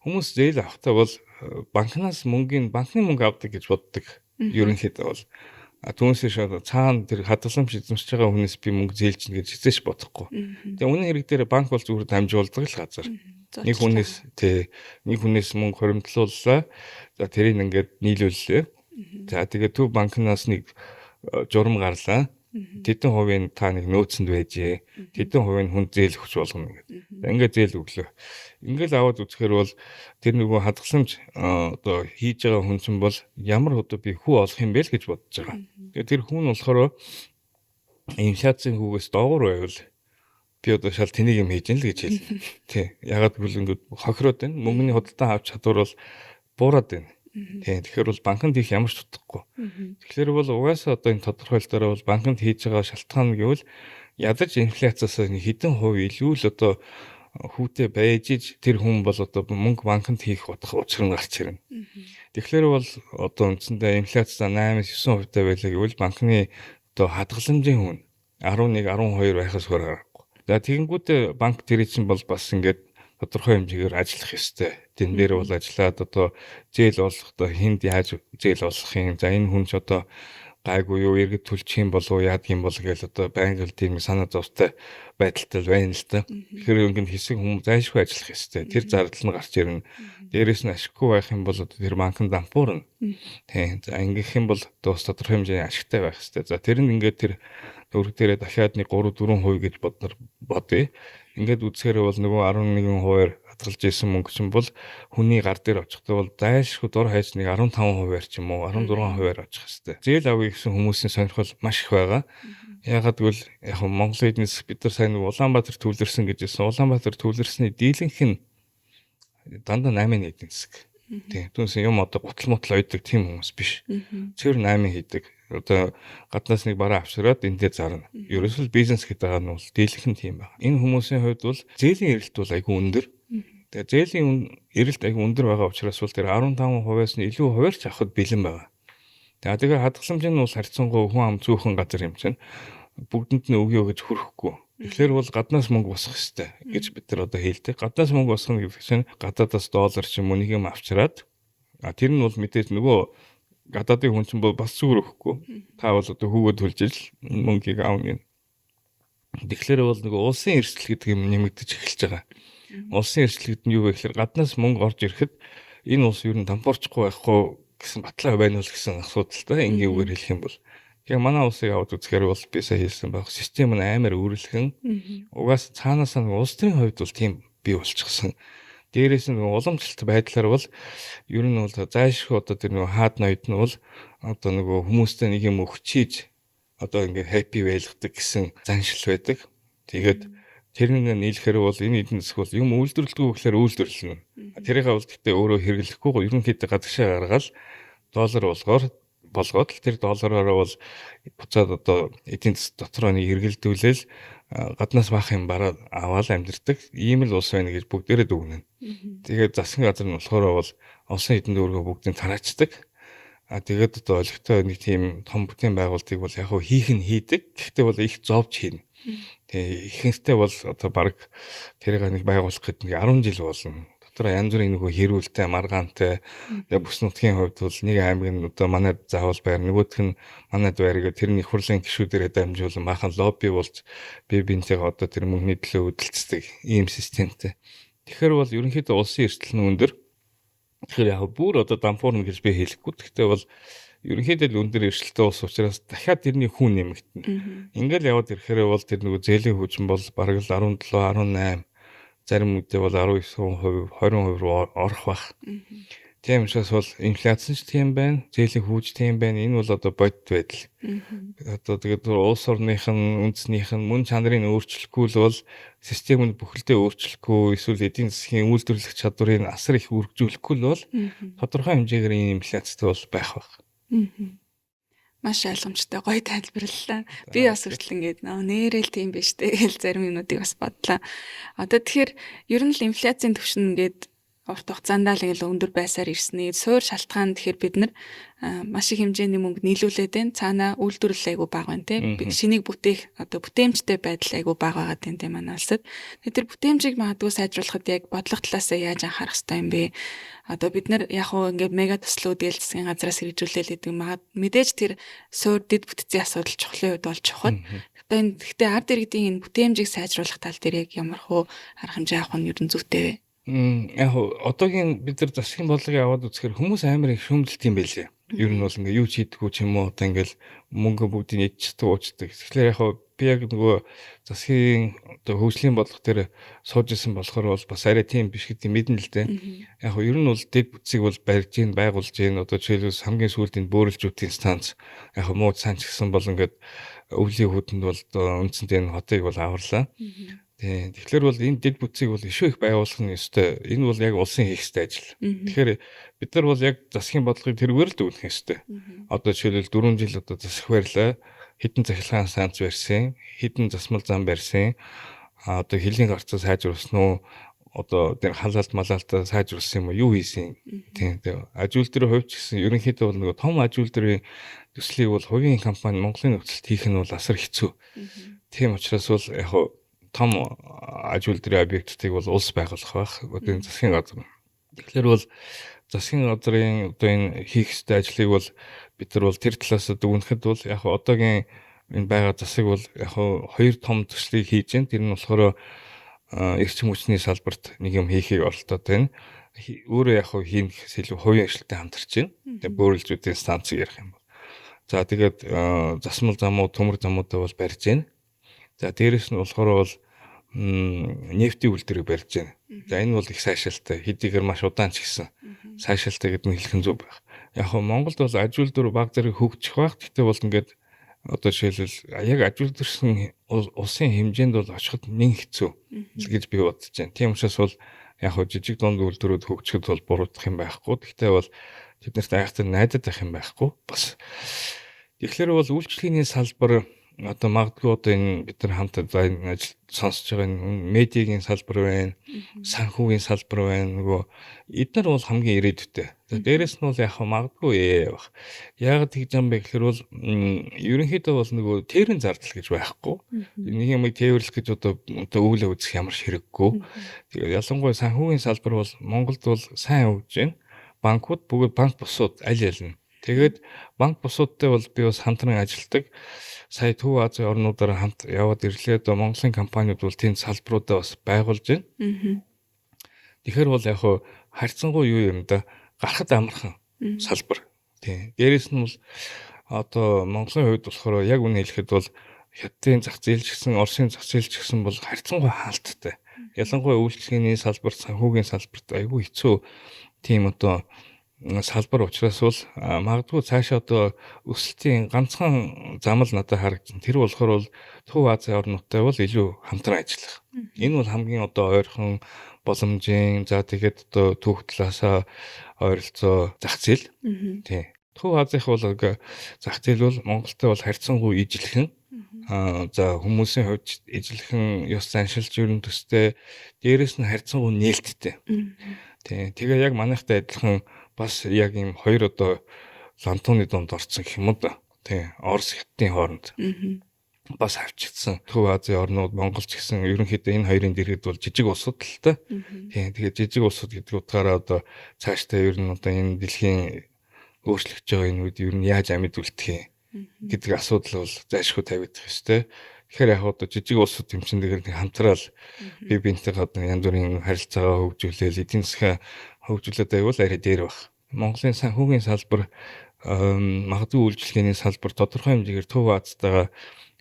хүмүүс зээл авахтаа бол банкнаас банкны мөнгө авдаг гэж боддог. Ерөнхийдөө бол түүнээс цаана тэр хадгаламж эзэмшиж байгаа хүнээс би мөнгө зээлж гэнэ гэж хэзээш бодохгүй. Тэгээ үнэн хэрэг дээр банк бол зүгээр дамжуулдаг л газар. Нэг хүнээс мөнгө хоримтлууллаа. За тэрийг ингээд нийлүүллээ. За тэгээ төв банкнаас нэг журам гарлаа. Тэдэн хувийн та нэг нөөцөнд байжээ. Тэдэн хувийн хүн зээл өгч болгоно гэдэг. Ингээд зээл өглөө. Ингээд аваад үзэхээр бол тэр нөгөө хадгаламж одоо хийж байгаа хүн чинь бол ямар одоо би хүү олох юм бэ л гэж бодож байгаа. Тэгээ тэр хүн болохоор инфляцийн хүүгээс доогуур байвал би одоо шал тэнийг юм хийж ин л гэж хэлнэ. Тий. Ягаад гэвэл ингээд хохироод байна. Мөнгөний худалдан авч чадвар бол буураад байна. Тийм. Тэгэхээр бол банкнд их ямар ч тутахгүй. Тэгэхээр бол угаасаа одоо энэ тодорхойлолтоор бол банкнд хийж байгаа шалтгаан гэвэл ядаж инфляцаас хэдэн хувь илүү л одоо хүүтэй байж иж тэр хүн бол одоо мөнгө банкнд хийх утга учир нь гарч ирнэ. Тэгэхээр бол одоо үндсэндээ инфляцаа 8-9% таа байлаа гэвэл банкны одоо хадгаламжийн хүн 11-12 байхаас хөрөхгүй. За тэгэнгүүтээ банк тэр чинь бол бас ингээд тодорхой хэмжээгээр ажиллах ёстой. Тэн дээр бол ажиллаад одоо зээл олохдоо хүнд яаж зээл олох юм. За энэ хүн ч одоо гайгүй юу иргэд төлчих юм болов уу яадаг юм бол гэж одоо байнга л тийм санаа зовтой байдалтай байна л да. Тэгэхээр ингээд хэсэг хүмүүс зайлшгүй ажиллах ёстой. Тэр зардал нь гарч ирнэ. Дээрээс нь ашиггүй байх юм бол одоо тэр банкнд дампуурна. Тийм. За ингэх юм бол бас тодорхой хэмжээний ашигтай байх ёстой. За тэр нь ингээд тэр төгрөг дээрээ дахиад нэг 3-4% гэж бодъё. Ингээд үзэхээр бол нөгөө 11% хадгалж исэн мөнгө чинь бол хүний гар дээр очихдоо бол зайлшгүй дор хаяж нэг 15%-аар ч юм уу 16%-аар очих хэвээр. Зээл авъя гэсэн хүмүүсийн сонирхол маш их байгаа. Ягаад гэвэл яг Монголын эдийн засаг бид нар сайн нэг Улаанбаатар төвлөрсөн гэж хэлсэн. Улаанбаатар төвлөрсний дийлэнх нь дандаа 8-ын эдийн засаг. Тийм. Түүнээс юм одоо гутал мутал ойдог тийм хүмүүс биш. Цэвэр 8 хийдэг. Одоо гаднаас нэг бараа авчираад эндээ зарна. Ерөөсөл бизнес гэдэг байгаа нь бол дийлэнх нь тийм байна. Энэ хүмүүсийн хувьд бол зээлийн эрэлт бол айгүй өндөр. Тэгээ зээлийн эрэлт айгүй өндөр байгаа учраас бол тэр 15%-аас нь илүү хуваарч авахд бэлэн байгаа. Тэгээ хадгаламж нь бол харьцангуй хүн ам зөөхөн газар юм чинь бүгдэнд нь өгье гэж хүрэхгүй. Тэгэхээр бол гаднаас мөнгө босох хэрэгтэй гэж бид нар одоо хэлдэг. Гаднаас мөнгө босгох нь гэсэн гадаадаас доллар ч юм уу нэг юм авчираад тэр нь бол мэдээж нөгөө гадаадын хүн чинь бас зүгээр өгөхгүй. Та бол одоо хүүгээ төлж ил мөнгийг аавна. Тэгэхээр бол нөгөө улсын эрсдэл гэдэг юм нэмэгдэж эхэлж байгаа. Улсын эрсдэл гэдэг нь юу вэ гэхээр гаднаас мөнгө орж ирэхэд энэ улс юу н дампуурчихгүй байхгүй гэсэн батлаа байна уу гэсэн асуудалтай энгийн үгээр хэлэх юм бол. Тэгээ манай улсыг аваад үзэхээр бол би сая хэлсэн байх систем нь амар өөрлөгөн. Угаас цаанаас нь улс төрийн хувьд бол тийм бий болчихсон. Дээрээс нь уламжлалт байдлаар бол ер нь бол зайлшгүй одоо тэр нөгөө хаад ноёд нь бол одоо нөгөө хүмүүстэй нэг юм өгчиж одоо ингээд happy байлгадаг гэсэн заншил байдаг. Тэгээд тэрнийг нийлэхээр бол энэ эдийн засаг бол юм үйлдвэрлэдэггүй гэхээр үйлдвэрлэнэ. Тэрийг бол гэхдээ өөрөө хэрэглэхгүй ерөнхийдөө гадагшаа гаргаад доллар болгоод тэр доллараараа бол буцаад одоо эдийн засаг дотроо нэг эргэлдүүлэл гаднаас баах юм бараад аваад амьдэрдэг ийм л улс байна гэж бүгдээрээ дүгнэнэ. Тэгээд засгийн газар нь болохоор бол олсон эдийн дөрвөө бүгдийг тараачдаг. Тэгээд одоо олигтой нэг тийм том бүтээн байгуулалтыг бол яг хийх нь хийдэг. Гэхдээ бол их зовж хийнэ. Тэгээ ихэнхдээ бол одоо баг тэрийг нэг байгуулах гэдэг нэг 10 жил болно. Дотроо янз бүрийн нөгөө хэрүүлтэй, маргаантай бүс нутгийн хувьд бол нэг аймаг нь одоо манайд заавал байр, нөгөөх нь манайд байр гэх тэрний хурлын гишүүдэрээ дамжуулан бахан лобби болж бинтайгаа одоо тэр мөнгөний төлөө хөдөлцдөг ийм системтэй. Тэгэхээр бол ерөнхийдөө улсын эрсдэл нь өндөр. Тэгэхээр яг бүр одоо дампуурна гэж би хэлэхгүй. Гэхдээ бол ерөнхийдөө л өндөр эрсдэлтэй улс учраас дахиад тэрний хүн нэмэгдэнэ. Ингээл яваад ирэхээр бол тэр нөгөө зээлийн хөгжим бол бараг л 17, 18 зарим үедээ бол 19%, 20% руу орох бах. Тийм учраас бол инфляци ч тийм байна, зээлийн хүйж тийм байна. Энэ бол одоо бодит байдал. Одоо тэгээд улс орных нь үндэснийх нь мөн чанарыг өөрчлөхгүй л бол системд бүхэлдээ өөрчлөхгүй эсвэл эдийн засгийн үйлдвэрлэх чадварыг асар их үргэлжлүүлэхгүй л бол тодорхой хэмжээгээр энэ инфляцтай бол байх бах. Маш ойлгомжтой гоё тайлбарлалаа. Би бас хүртэл ингээд нэрэл тийм биш дээ гэж зарим юмнуудыг бас бодлоо. Одоо тэгэхээр ер нь л инфляцийн түвшин ингээд урт хугацаанд л ингээд өндөр байсаар ирсний суур шалтгаан тэгэхээр бид нар маш их хэмжээний мөнгө нийлүүлээд байна. Цаанаа үйлдвэрлэл айгу бага байна тийм. Шинийг бүтээх одоо бүтээмжтэй байдал айгу бага байгаа тийм манай улсад. Тэр бүтээмжийг магадгүй сайжруулахад яг бодлого талаасаа яаж анхаарах хэрэгтэй юм бэ? Одоо бид нар яг хуу ингээд мега төслүүд гээл засгийн газраас хэрэгжүүлээл гэдэг мэдээж тэр суур дэд бүтцийн асуудал чухлын үед бол чухал. Гэхдээ ард иргэдийн энэ бүтээмжийг сайжруулах тал дээр яг ямар хуу арга хэмжээ авах нь ер нь зүйтэй вэ? Яг одоогийн бид нар засгийн бодлогыг аваад үзэхээр хүмүүс амар их шүүмжилт юм байлээ. Ер нь бол ингээ юу ч хийдэггүй ч юм уу одоо ингээл мөнгө бүгдийг идчихдэг уучдаг. Тэгэхээр яг би яг нөгөө засгийн одоо хөгжлийн бодлого дээр сууж исэн болохоор бол бас арай тийм биш гэдэг мэднэ л дээ. Яг ер нь бол дэд бүтцийг бол барьж гин байгуулж гин одоо жишээлбэл хамгийн сүүлдийн бөөрөлжүүдийн станц яг муу цаан ч гэсэн бол ингээд өвлийн хүүтэнд бол үндсэндээ хотыг бол аварлаа. Тэгэхээр бол энэ дэд бүтцийг бол ишүү их байгуулах нь ёстой. Энэ бол яг улсын хийх ёстой ажил. Тэгэхээр бид нар бол яг засгийн бодлогыг тэргээр л дүүнэх ёстой. Одоо жишээлбэл 4 жил одоо засах байрлаа. Хэдэн цахилгаан санц барьсан, хэдэн засмал зам барьсан. Одоо хилийн гарцаа сайжруулсан уу? Одоо тэр халаалт малаалтаа сайжруулсан юм уу? Юу хийсэн? Тийм. Аж үйлдвэрийн хувьд ч гэсэн ерөнхийдөө бол нөгөө том аж үйлдвэрийн төслийг бол хувийн компани Монголын нөхцөлд хийх нь бол асар хэцүү. Тийм учраас бол яг том аж үйлдвэрийн объектыг бол улс байгуулах байх. Одоо энэ засгийн газар. Тэгэхээр бол засгийн газрын одоо энэ хийх ёстой ажлыг бол бид нар бол тэр талаас дүгнэхэд бол яг одоогийн энэ байгаа засаг бол яг хоёр том төслийг хийж байна. Тэр нь болохоор эрчим хүчний салбарт нэг юм хийхийг оролдоод байна. Өөрөө яг хийн гэхээс илүү хувийн ажилтнтай хамтарч байна. Тэгээ бөөрөлжүүдийн станцыг ярих юм бол. За тэгээд засмал замуу, төмөр замуудаа бол барьж байна. За дээрэс нь болохоор бол нефтийн үйлдвэрийг барьж байна. За энэ бол их сайшаалтай. Хэдийгээр маш удаан ч гэсэн сайшаалтай гэдэг нь хэлэх нь зөв байх. Яг Монголд бол аж үйлдвэр баг зэрэг хөгжих байх. Гэхдээ бол ингээд одоо жишээлбэл яг аж үйлдвэрсэн улсын хэмжээнд бол очиход нэн хэцүү гэж би бодож байна. Тийм учраас бол яг жижиг дунд үйлдвэрүүд хөгжихэд бол буруудах юм байхгүй. Гэхдээ бол тэднэрт айхтар найдаад байх юм байхгүй. Бас тэгэхээр бол үйлчлэгээний салбар одоо магадгүй одоо энэ бид нар хамт энэ ажил сонсож байгаа энэ медиагийн салбар байна, санхүүгийн салбар байна. Нөгөө эдгээр бол хамгийн ирээдүйтэй. За дээрэс нь бол яг магадгүй явах. Яг тэгж юм бэ гэхээр бол ерөнхийдөө бол нөгөө тэрэн зардал гэж байхгүй. Нэг юм тээвэрлэх гэж одоо өвлөө үзэх ямар ч хэрэггүй. Тэгээд ялангуяа санхүүгийн салбар бол Монголд бол сайн хөгжиж байна. Банкуд бүгд банк бусууд аль нь. Тэгээд банк бусуудтай бол би бас хамтран ажилладаг. Сая Төв Азийн орнуудаар хамт яваад ирлээ. Одоо Монголын компаниуд бол тэнд салбаруудаа бас байгуулж байна. Тэгэхээр бол яг харьцангуй юу юм да гарахад амархан салбар. Тийм. Дээрээс нь бол одоо Монголын хувьд болохоор яг үнэ хэлэхэд бол Хятадын зах зээл ч гэсэн Оросын зах зээл ч гэсэн бол харьцангуй хаалттай. Ялангуяа үйлчлэгээний салбарт, санхүүгийн салбарт айгүй хэцүү тийм одоо салбар учраас бол магадгүй цаашаа одоо өсөлтийн ганцхан зам л надад харагдсан. Тэр болохоор бол Төв Азийн орнуудтай бол илүү хамтран ажиллах. Энэ бол хамгийн одоо ойрхон боломжийн за тэгээд одоо түүх талаасаа ойролцоо зах зээл. Тийм. Төв Азийнх бол зах зээл бол Монголтой бол харьцангуй ижилхэн. За хүмүүсийн хувьд ижилхэн ёс заншилж ерөн төстэй. Дээрээс нь харьцангуй нээлттэй. Тийм. Тэгээ яг манайхтай адилхан бас яг ийм хоёр одоо лантууны донд орцсон гэх юм уу да. Тийм. Орос Хятадын хооронд. Бас хавчигдсан. Төв Азийн орнууд Монгол ч гэсэн ерөнхийдөө энэ хоёрын дэргэд бол жижиг улсууд л та. Тийм. Тэгээд жижиг улсууд гэдэг утгаараа одоо цаашдаа ер нь одоо энэ дэлхийн өөрчлөгдөж байгаа энэ үед ер нь яаж амьд үлдэх юм гэдэг асуудал бол зайлшгүй тавигдах ёстой. Тэгэхээр яг одоо жижиг улсууд юм чинь нэг хамтраал бие биентэйгээ одоо янз бүрийн харилцаагаа хөгжүүлээл эдийн засгаа хөгжүүлээд байвал арай дээр баг. Монголын санхүүгийн салбар магадгүй үйлчлэгээний салбар тодорхой хэмжээгээр Төв Азтайгаа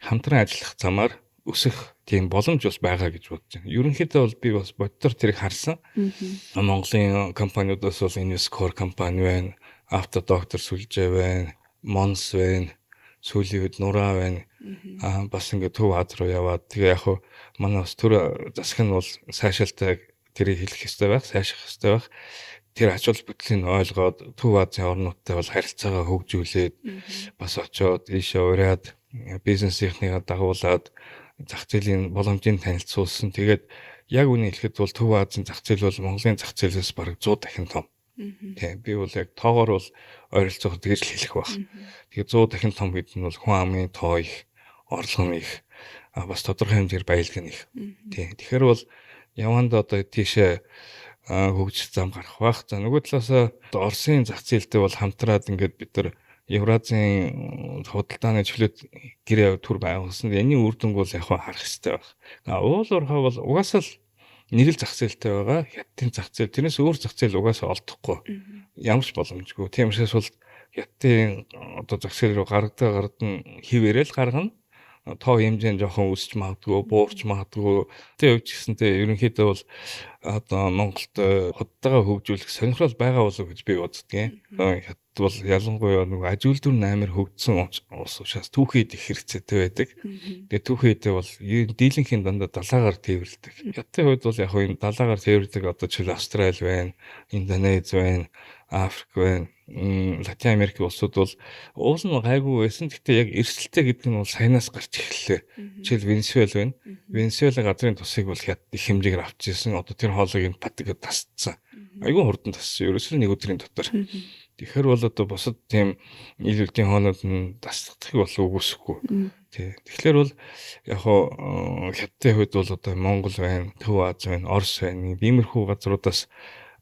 хамтран ажиллах замаар өсөх тийм боломж бас байгаа гэж бодож байна. Ерөнхийдөө бол би бас боддоор тэрийг харсан. Монголын компаниудаас бол Investcore компани байна, Автодоктор сүлжээ байна, Монс байна, сүүлийн үед Нураа байна. Бас ингээд Төв Аз руу яваад тэгээ яг хуу манай бас төр засаг нь бол сайшаалтай тэрийг хэлэх ёстой байх, сайшаах ёстой байх. Тэр ач холбогдлыг ойлгоод Төв Азийн орнуудтай бол харилцаагаа хөгжүүлээд бас очоод ийшээ ураад бизнесийнхнийгаа дагуулад зах зээлийн боломжийг танилцуулсан. Тэгээд яг үнийг хэлэхэд бол Төв Азийн зах зээл бол Монголын зах зээлээс бараг 100 дахин том. Тийм би бол яг тоогоор бол ойролцоогоор тэгж л хэлэх байх. Тэгээд 100 дахин том гэдэг нь бол хүн амын тоо их, орлого нь их, бас тодорхой хэмжээр баялаг нь их. Тийм. Тэгэхээр бол яванд одоо тийшээ хөгжих зам гарах байх. За нөгөө талаас Оросын зах зээлтэй бол хамтраад ингээд бид нар Евразийн худалдааны чөлөөт гэрээ төр байгуулсан. Энийн үр дүнг бол яг харах хэрэгтэй байх. Уул уурхай бол угаасаа л нэг л зах зээлтэй байгаа. Хятадын зах зээл тэрнээс өөр зах зээл угаасаа олдохгүй. Ямар ч боломжгүй. Тийм учраас бол Хятадын одоо зах зээл рүү гаргадаа хിവэрэл гаргана. Тоо хэмжээнд жоохон өсч магадгүй, буурч магадгүй. Тэр хувьд ч гэсэнтэй ерөнхийдөө бол одоо Монголд худалдаагаа хөгжүүлэх сонирхол байгаа болов гэж би боддгийн. Хятад бол ялангуяа нэг аж үйлдвэр нээр хөгжсөн улс учраас түүхэд их хэрэгцээтэй байдаг. Тэгээ түүхэдээ бол дийлэнхийн дандаа далаагаар тээвэрлэдэг. Хятадын хувьд бол яг энэ далаагаар тээвэрлэдэг одоо жишээл Австрали байна, Индонез байна, Африк байна. Латин Америк улсууд бол уул нь гайгүй байсан. Гэхдээ яг эрсдэлтэй гэдэг нь бол саянаас гарч эхэллээ. Жишээл Венесуэл байна. Венесуэлийн газрын тусыг бол Хятад их хэмжээгээр авч ирсэн. Одоо тэр хоолойг нь патгээд тасцсан. Айгүй хурдан тассан. Ерөөсөө нэг өдрийн дотор. Тэгэхээр бол одоо бусад тийм нийлүүлэлтийн хоолойд нь тасдах бол үгүйсэхгүй. Тий. Тэгэхээр бол яг хоо хятадын хувьд бол одоо Монгол байна, Төв Аз байна, Орос байна. Иймэрхүү газруудаас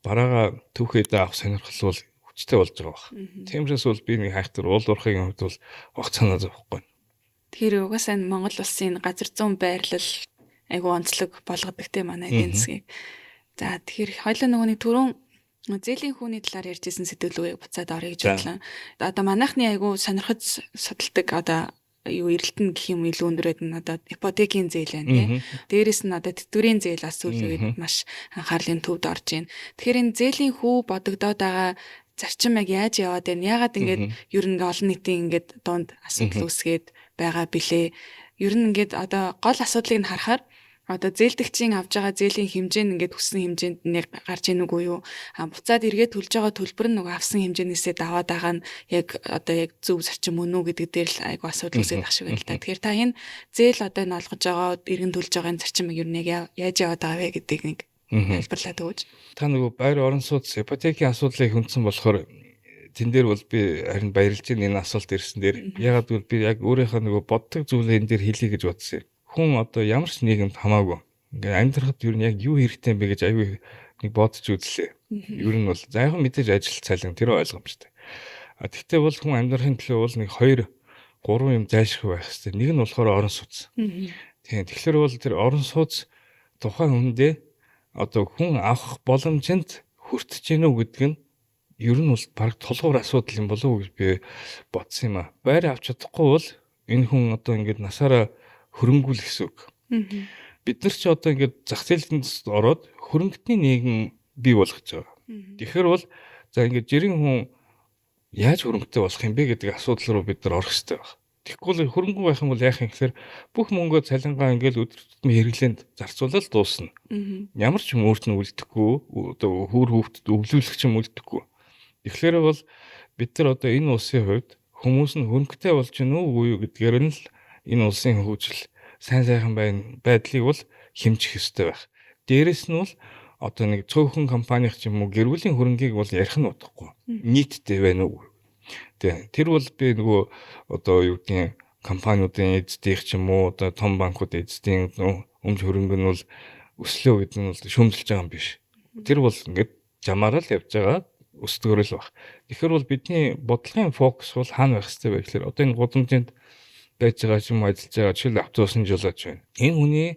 бараага түүхийдээ авах сонирхол бол хүчтэй болж байгаа баг. Тиймээс бол би нэг хайхтар уул уурхайн хувьд бол огцоноо зовхгүй. Тэгэхээр угаасаа Монгол улсын газар зүүн байрлал айгу онцлог болгодог те манай эдийн засгийг. За тэгэхээр хоёлаа нөгөөний түрүүн зээлийн хүүний талаар ярьжсэн сэдвлүү буцаад орё гэж бодлоо. Одоо манайхны айгу сонирхож судалдаг одоо юу эрэлтэн гэх юм илүү өндөрөд нь одоо ипотекийн зээл байна тий. Дээрээс нь одоо тэтгэврийн зээл бас сүүлийн үед маш анхаарлын төвд орж байна. Тэгэхээр энэ зээлийн хүү бодогдоод байгаа зарчим яг яаж яваад байна? Яагаад ингэж ер нь олон нийтийн ингэж дунд асуудал үүсгээд байгаа билээ? Ер нь ингэж одоо гол асуудлыг нь харахаар одоо зээлдэгчийн авж байгаа зээлийн хэмжээ нь ингээд хүссэн хэмжээнд нэг гарч ийн үгүй юу? Буцаад эргээд төлж байгаа төлбөр нь нөгөө авсан хэмжээнээсээ даваад байгаа нь яг одоо яг зөв зарчим үнэ үү гэдэг дээр л айгу асуудал үүсэж ах шиг байна л та. Тэгэхээр та энэ зээл одоо энэ олгож байгаа иргэн төлж байгаа энэ зарчмыг ер нь яг яаж яваад байгаа вэ гэдгийг нэг хэлбэрлээд өгөөч. Та нөгөө байр орон сууц ипотекийн асуудлыг хүндсэн болохоор тэн дээр бол би харин баярлж байна энэ асуулт ирсэн дээр. Ягаад гэвэл би яг өөрийнхөө нөгөө боддог зүйлээ энэ дээр хэлье гэж бодсон юм. Хүн одоо ямар ч нийгэмд хамаагүй ингээ амьдрахад ер нь яг юу хэрэгтэй юм бэ гэж аюу нэг бодож үзлээ. Ер нь бол зайхан мэдээж ажил цалин тэр ойлгомжтой. Тэгтээ бол хүн амьдрахын төлөө бол нэг 2 3 юм зайлшгүй байх хэрэгтэй. Нэг нь болохоор орон сууц. Тийм. Тэгэхээр бол тэр орон сууц тухайн хүндээ одоо хүн авах боломжинд хүртэж гэнэ үү гэдг нь ер нь бол баг тулгуур асуудал юм болов уу гэж би бодсон юм аа. Байр авч чадахгүй бол энэ хүн одоо ингээд насаараа хөрөнгүүл гэсэн үг. Бид нар ч одоо ингээд зах зээлд ороод хөрөнгөний нийгэм бий болгож байгаа. Тэгэхээр бол за ингээд жирийн хүн яаж хөрөнгөтэй болох юм бэ гэдэг асуудал руу бид нар орох хэрэгтэй байна. Тэгэхгүй л хөрөнгөө байх юм бол яах юм гэхээр бүх мөнгөө цалингаа ингээд өдөр тутмын хэрэглээнд зарцуулаад дуусна. Ямар ч юм өөрт нь үлдэхгүй, одоо хөөр хөвгтд өвлүүлэх ч юм үлдэхгүй. Тэгэхээр бол бид нар одоо энэ улсын хувьд хүмүүс нь хөрөнгөтэй болж гэнэ үү юу гэдгээр нь л энэ улсын хөгжил сайн сайхан байдлыг бол хэмжих ёстой байх. Дээрэс нь бол одоо нэг цөөхөн компанийн ч юм уу гэр бүлийн хөрөнгийг бол ярих нь удахгүй. Нийтдээ байна уу? Тэр бол би нөгөө одоо юу гэдгийг компаниудын эздийнх ч юм уу одоо том банкуудын эздийн өмч хөрөнгө нь бол өслөө гэдэг нь бол шүүмжилж байгаа юм биш. Тэр бол ингээд жамаараа л явж байгаа өсдгөрөл баг. Тэгэхээр бол бидний бодлогын фокус бол хаана байх хэрэгтэй вэ гэхээр одоо энэ гудамжинд байж байгаа юм ажиллаж байгаа жишээл автобусын жолооч байна. Энэ хүний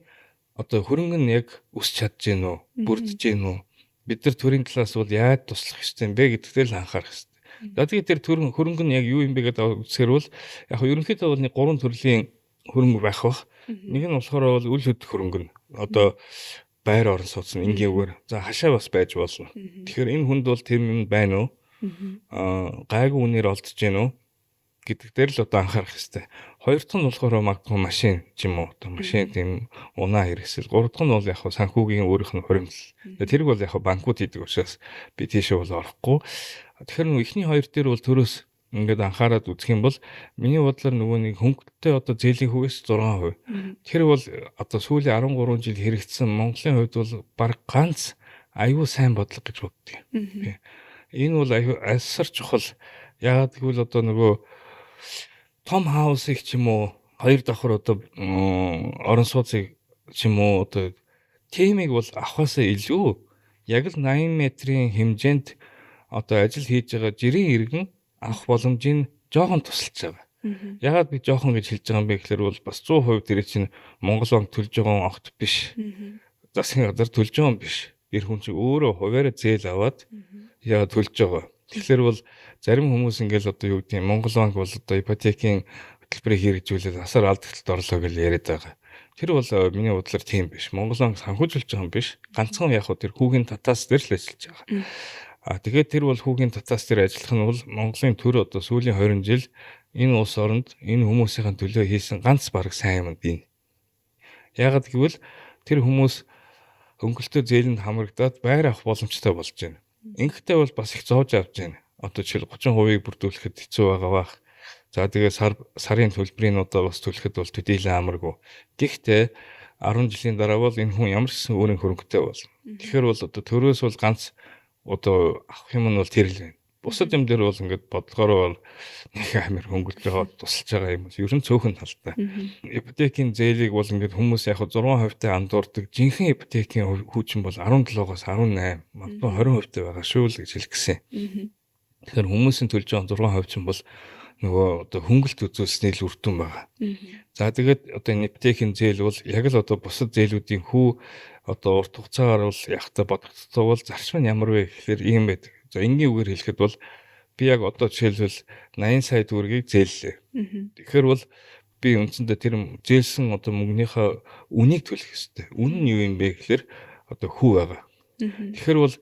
одоо хөрөнгө нь яг өсч чадж гэнэ үү? Бүрдэж гэнэ үү? Бид нар төрийн талаас бол яаж туслах ёстой юм бэ гэдэгтээ л анхаарах ёстой. За тэгээд тэр хөрөнгө нь яг юу юм бэ гэдэг үзэхэр бол яг ерөнхийдөө бол нэг 3 төрлийн хөрөнгө байх бах. Нэг нь болохоор бол үл хөдлөх хөрөнгө нь одоо байр орон сууц нь энгийгээр за хашаа бас байж болно. Тэгэхээр энэ хүнд бол тэр юм байна уу? Гайгүй үнээр олдож гэнэ үү? Гэдэг дээр л одоо анхаарах хэрэгтэй. Хоёр дахь нь болохоор магадгүй машин ч юм уу одоо машин тийм унаа хэрэгсэл. Гурав дахь нь бол яг санхүүгийн өөрийнх нь хуримтлал. Тэрийг бол яг банкуд хийдэг учраас би тийшээ бол орохгүй. Тэгэхээр нөгөө эхний хоёр дээр бол төрөөс ингээд анхаарал үзэх юм бол миний бодлоор нөгөө нэг хөнгөлөлтөй одоо зээлийн хүүгээс 6%. Тэр бол одоо сүүлийн 13 жил хэрэгжсэн Монголын хувьд бол баг ганц аюу сайн бодлого гэж боддог юм. Энэ бол аюу асар чухал. Яагаад гэвэл одоо нөгөө том хаусыг ч юм уу хоёр давхар одоо орон сууцыг ч юм уу одоо темийг бол авахаасаа илүү яг л 80 метрийн хэмжээнд одоо ажил хийж байгаа жирийн иргэн авах боломжийг жоохон тусалж байгаа. Ягаад би жоохон гэж хэлж байгаа юм бэ гэхээр бол бас 100% тэр чинь Монгол банк төлж байгаа огт биш. Засгийн газар төлж байгаа юм биш. Тэр хүн чинь өөрөө хуваараа зээл аваад яа төлж байгаа. Тэгэхээр бол зарим хүмүүс ингээл одоо юу гэдэг Монгол банк бол одоо ипотекийн хөтөлбөрийг хэрэгжүүлээд асар алдагталд орлоо гэж яриад байгаа. Тэр бол миний бодлоор тийм биш. Монгол банк санхүүжүүлж байгаа юм биш. Ганцхан яг тэр хүүгийн татаас дээр л ажиллаж байгаа. Тэгээд тэр бол хүүгийн татаас дээр ажиллах нь бол Монголын төр одоо сүүлийн 20 жил энэ улс оронд энэ хүмүүсийн төлөө хийсэн ганц бараг сайн юм дий. Яагаад гэвэл тэр хүмүүс хөнгөлтөө зээлэнд хамрагдаад байр авах боломжтой болж байна. Ингэхдээ бол бас их зоож авч байна. Одоо жишээл 30%-ийг бүрдүүлэхэд хэцүү байгаа бах. За тэгээ сарын төлбөрийн одоо бас төлөхөд бол төдийлөн амаргүй. Гэхдээ 10 жилийн дараа бол энэ хүн ямар ч гэсэн өөрийн хөрөнгөтэй болно. Тэгэхээр бол одоо төрөөс бол ганц одоо авах юм нь бол тэр л байна. Бусад юм дээр бол ингээд бодлогоор нэг амар хөнгөлж байгаа тусалж байгаа юм. Ер нь цөөхөн талтай. Ипотекийн зээлийг бол ингээд хүмүүс яг 6% таа андуурдаг. Жинхэнэ ипотекийн хүүчин бол 17-оос 18, магадгүй 20% байгаа шүү л гэж хэлчихсэн. Тэгэхээр хүмүүсийн төлж байгаа 6% чинь бол нөгөө одоо хөнгөлт үзүүлсний л үр дүн байгаа. За тэгээд одоо энэ ипотекийн зээл бол яг л одоо бусад зээлүүдийн хүү одоо урт хугацаагаар бол ягтай бодогдсон бол зарчим нь ямар вэ гэхээр ийм байдаг. За энгийн үгээр хэлэхэд бол би яг одоо жишээлбэл 80 сая төгрөгийг зээллээ. Тэгэхээр бол би үндсэндээ тэр зээлсэн одоо мөнгөнийхөө үнийг төлөх ёстой. Үн нь юу юм бэ гэхээр одоо хүү байгаа. Тэгэхээр бол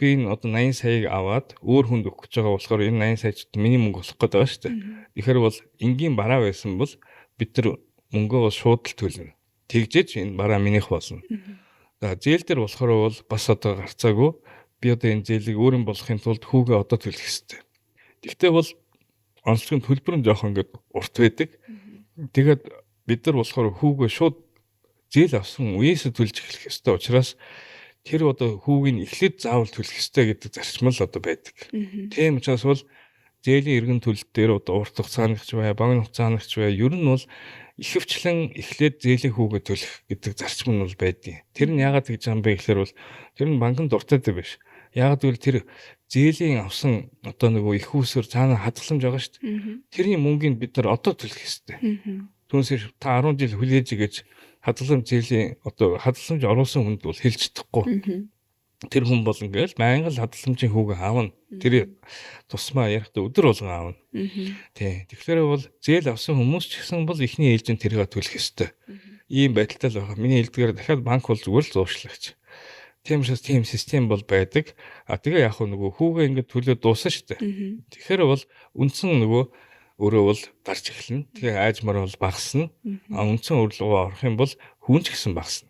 би энэ одоо 80 саяыг аваад өөр хүнд өгөх гэж байгаа болохоор энэ 80 сая ч миний мөнгө болох гэдэг байгаа шүү дээ. Тэгэхээр бол энгийн бараа байсан бол бид нар мөнгөө шууд л төлнө. Тэгжээч энэ бараа минийх болно. За зээл дээр болохоор бол бас одоо гарцаагүй би одоо энэ зээлийг өөрийн болохын тулд хүүгээ одоо төлөх ёстой. Гэхдээ бол онцлогийн төлбөр нь жоохон ингээд урт байдаг. Тэгээд бид нар болохоор хүүгээ шууд зээл авсан үеэс төлж эхлэх ёстой учраас тэр одоо хүүгийн эхлээд заавал төлөх ёстой гэдэг зарчим л одоо байдаг. Тийм учраас бол зээлийн эргэн төлөлт дээр одоо урт хугацааных ч бай, богино хугацааных ч бай, ер нь бол ихэвчлэн эхлээд зээлийн хүүгээ төлөх гэдэг зарчим нь бол байдгийг. Тэр нь яагаад гэж юм бэ гэхээр бол тэр нь банкнд дуртай дээ биш. Яагаад гэвэл тэр зээлийн авсан одоо нөгөө их усээр цаана хадгаламж байгаа шүү дээ. Тэрний мөнгийг бид нар одоо төлөх ёстой. Түүнээс та 10 жил хүлээж гэж хадгаламж зээлийн одоо хадгаламж оруулсан хүнд бол хэлж чадахгүй. Тэр хүн бол ингээл байнга л хадгаламжийн хүүгээ аавна. Тэр тусмаа ярихдаа өдөр болгон аавна. Тий. Тэгэхээр бол зээл авсан хүмүүс ч гэсэн бол эхний ээлжинд тэргээ төлөх ёстой. Ийм байдалтай л байгаа. Миний хэлдгээр дахиад банк бол зүгээр л зууршлагч. Тийм учраас тийм систем бол байдаг. Тэгээ яг нөгөө хүүгээ ингээд төлөө дуусна шүү дээ. Тэгэхээр бол үндсэн нөгөө өөрөө бол гарч эхэлнэ. Тэгээ аажмаар бол багасна. Үндсэн урилгуу орох юм бол хүн ч гэсэн багасна.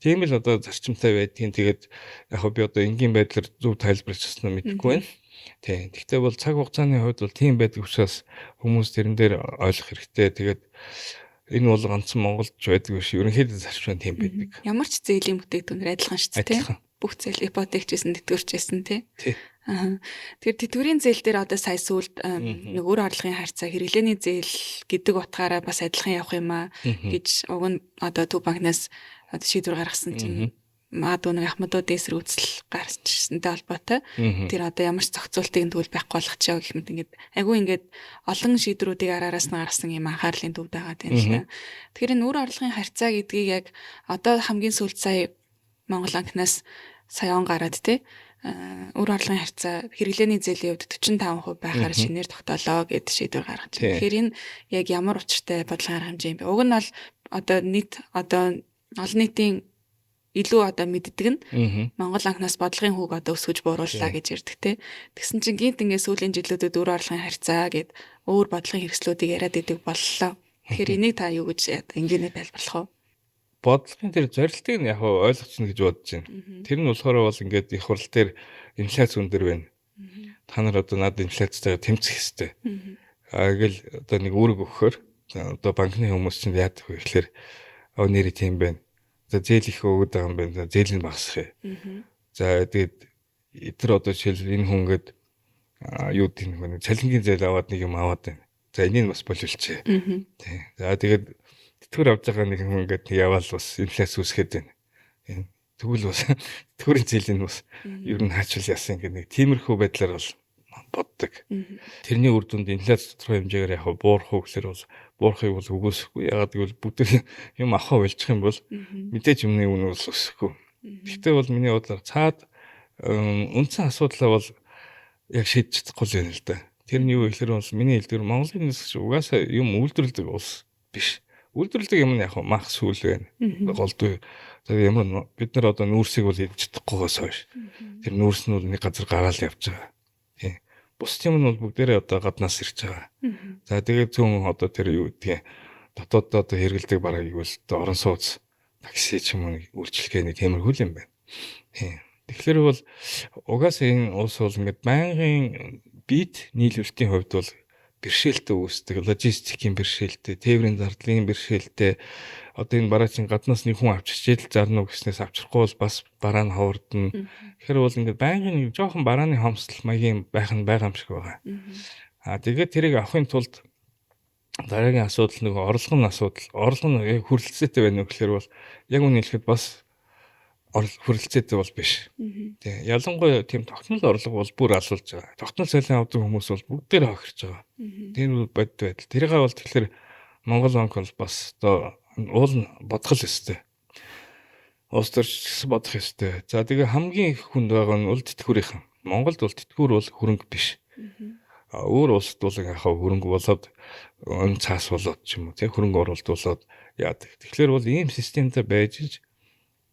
Тийм л одоо зарчимтай байдгийн. Тэгээд яг би одоо энгийн байдлаар зөв тайлбарлаж чадсан нь мэдэхгүй байна. Тийм. Гэхдээ бол цаг хугацааны хувьд бол тийм байдаг учраас хүмүүс тэрэн дээр ойлгох хэрэгтэй. Тэгээд энэ бол ганцхан Монголд ч байдаг биш. Ерөнхийдөө зарчим тийм байдаг. Ямар ч зээлийн бүтээгдэхүүнээр адилхан шүү дээ. Бүх зээл ипотек ч гэсэн тэтгэвэрч гэсэн тий. Тэгэхээр тэтгэврийн зээл дээр одоо сая сүүлд нэг өөр орлогын харьцаа хэрэглээний зээл гэдэг утгаараа бас адилхан явах юм аа гэж уг нь одоо Төв банкнаас одоо шийдвэр гаргасан чинь магадгүй нэг ахмадууд эсрэг үзэл гарчсантай холбоотой. Тэр одоо ямар ч зохицуултыг тэгвэл байхгүй болох ч яа гэх мэт ингээд айгүй ингээд олон шийдвэрүүдийг араараас нь гаргасан юм анхаарлын төвд байгаа тийм л. Тэгэхээр энэ өөр орлогын харьцаа гэдгийг яг одоо хамгийн сүүлд сая Монгол банкнаас сая он гараад тий өөр орлогын харьцаа хэрэглээний зээлийн хувьд 45% байхаар шинээр тогтоолоо гэд шийдвэр гаргаж байна. Тэгэхээр энэ яг ямар учиртай бодлогын арга хэмжээ юм бэ? Уг нь бол одоо нийт одоо олон нийтийн илүү одоо мэддэг нь Монгол банкнаас бодлогын хүүг одоо өсгөж буурууллаа гэж ярьдаг те. Тэгсэн чинь гинт ингээд сүүлийн жилүүдэд өөр орлогын харьцаа гэд өөр бодлогын хэрэгслүүдийг яриад идэг боллоо. Тэгэхээр энийг та юу гэж энгийнэ тайлбарлах вэ? Бодлогын тэр зорилтыг нь яг ойлгочихно гэж бодож байна. Тэр нь болохоор бол ингээд их хурл дээр инфляц өндөр байна. Та нар одоо надад инфляцтайгаа тэмцэх хэрэгтэй. Гэл одоо нэг үүрэг өгөхөөр одоо банкны хүмүүс чинь яадаг вэ гэхээр нэрээ тийм байна. За зээл их өгöd байгаа юм байна. Зээл нь багасах юм. За тэгээд эдгээр одоо жишээл энэ хүн гээд юу гэдэг нэг цалингийн зээл аваад нэг юм аваад байна. За энийг бас боловлчээ. Тий. За тэгээд тэтгэвэр авж байгаа нэг хүн ингээд яваал бас инфляц үүсгээд байна. Тэгвэл бас тэтгэврийн зээлийн бас ер нь хаачвал яасан гэх нэг тиймэрхүү байдлаар бол боддог. Тэрний үр дүнд инфляц тодорхой хэмжээгээр яг буурах уу гэхээр бол буурахыг бол үгүйсэхгүй. Ягаад гэвэл бүгд юм авах байлчих юм бол мэдээж юмны үн бол өсөхгүй. Гэхдээ бол миний бодлоор цаад үндсэн асуудлаа бол яг шийдэж чадахгүй л байна л да. Тэрний юу гэхээр бол миний хэлдгээр Монголын нисгч угаасаа юм үйлдвэрлэдэг улс биш. Үйлдвэрлэдэг юм нь яг мах сүүл байна. Голдуу. Тэгээ ямар бид нар одоо нүүрсийг бол хийж чадахгүйгээс хойш. Тэр нүүрс нь бол нэг газар гараал явж байгаа. Тий. Бус юм нь бол бүгдээрээ одоо гаднаас ирж байгаа. За тэгээ зүүн одоо тэр юу гэдгийг дотоод одоо хэрэгэлдэг бараг ивэл одоо орон сууц такси ч юм уу үйлчлэгээний тиймэрхүү юм байна. Тий. Тэгэхээр бол угаасаа энэ улс бол ингээд байнгын бит нийлүүлэлтийн хувьд бол бэрхшээлтэй үүсдэг, логистикийн бэрхшээлтэй, тээврийн зардлын бэрхшээлтэй. Одоо энэ бараачин гаднаас нэг хүн авчирчээд зарна уу гэснээс авчрахгүй бол бас бараа нь ховордно. Тэгэхээр бол ингээд байнгын нэг жоохон барааны хомсдол маягийн байх нь байгаа юм шиг байгаа. Тэгээд тэрийг авахын тулд дараагийн асуудал нэг орлогын асуудал. Орлого нь яг хүрлцээтэй байна уу гэхээр бол яг үнэ хэлэхэд бас хүрлцээтэй бол биш. Тэг. Ялангуяа тийм тогтмол орлого бол бүр алуулж байгаа. Тогтмол цалин авдаг хүмүүс бол бүгдээр хохирч байгаа. Тэр бол бодит байдал. Тэрийг бол тэгэхээр Монгол банк бол бас одоо уул нь бодгол өстэй. Улс төрч бодох өстэй. За тэгээ хамгийн их хүнд байгаа нь бол тэтгэврийнхэн. Монголд бол тэтгэвэр бол хөрөнгө биш. Өөр улсад бол яхаа хөрөнгө болоод цаас болоод ч юм уу тий хөрөнгө оруулалт яадаг. Тэгэхээр бол ийм системтэй байж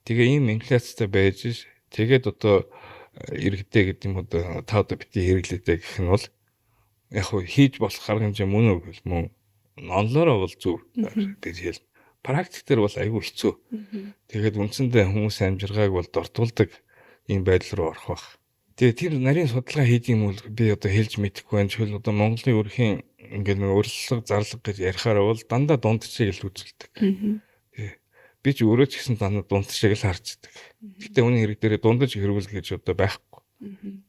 тэгээ ийм инфляцтай байж тэгээд одоо иргэдээ гэдэг юм одоо та одоо бити хэрэглээдэй гэх нь бол яг хөө хийж болох арга хэмжээ мөн үү гэл мөн онлоороо бол зөв гэж хэл. Практик дээр бол айгүй хэцүү. Тэгээд үндсэндээ хүмүүсийн амжиргааг бол дортуулдаг ийм байдал руу орох байх. Тэгээ тэр нарийн судалгаа хийх юм бол би одоо хэлж мэдэхгүй байна. Жишээл одоо Монголын өрхийн ингээд нэг урилга зарлага гэж ярихаараа бол дандаа дундчийг л үзүүлдэг. Би ч өөрөө ч гэсэн дандаа дундчийг л харцдаг. Гэтэ үүний хэрэг дээр дундаж хэрүүл гэж одоо байхгүй.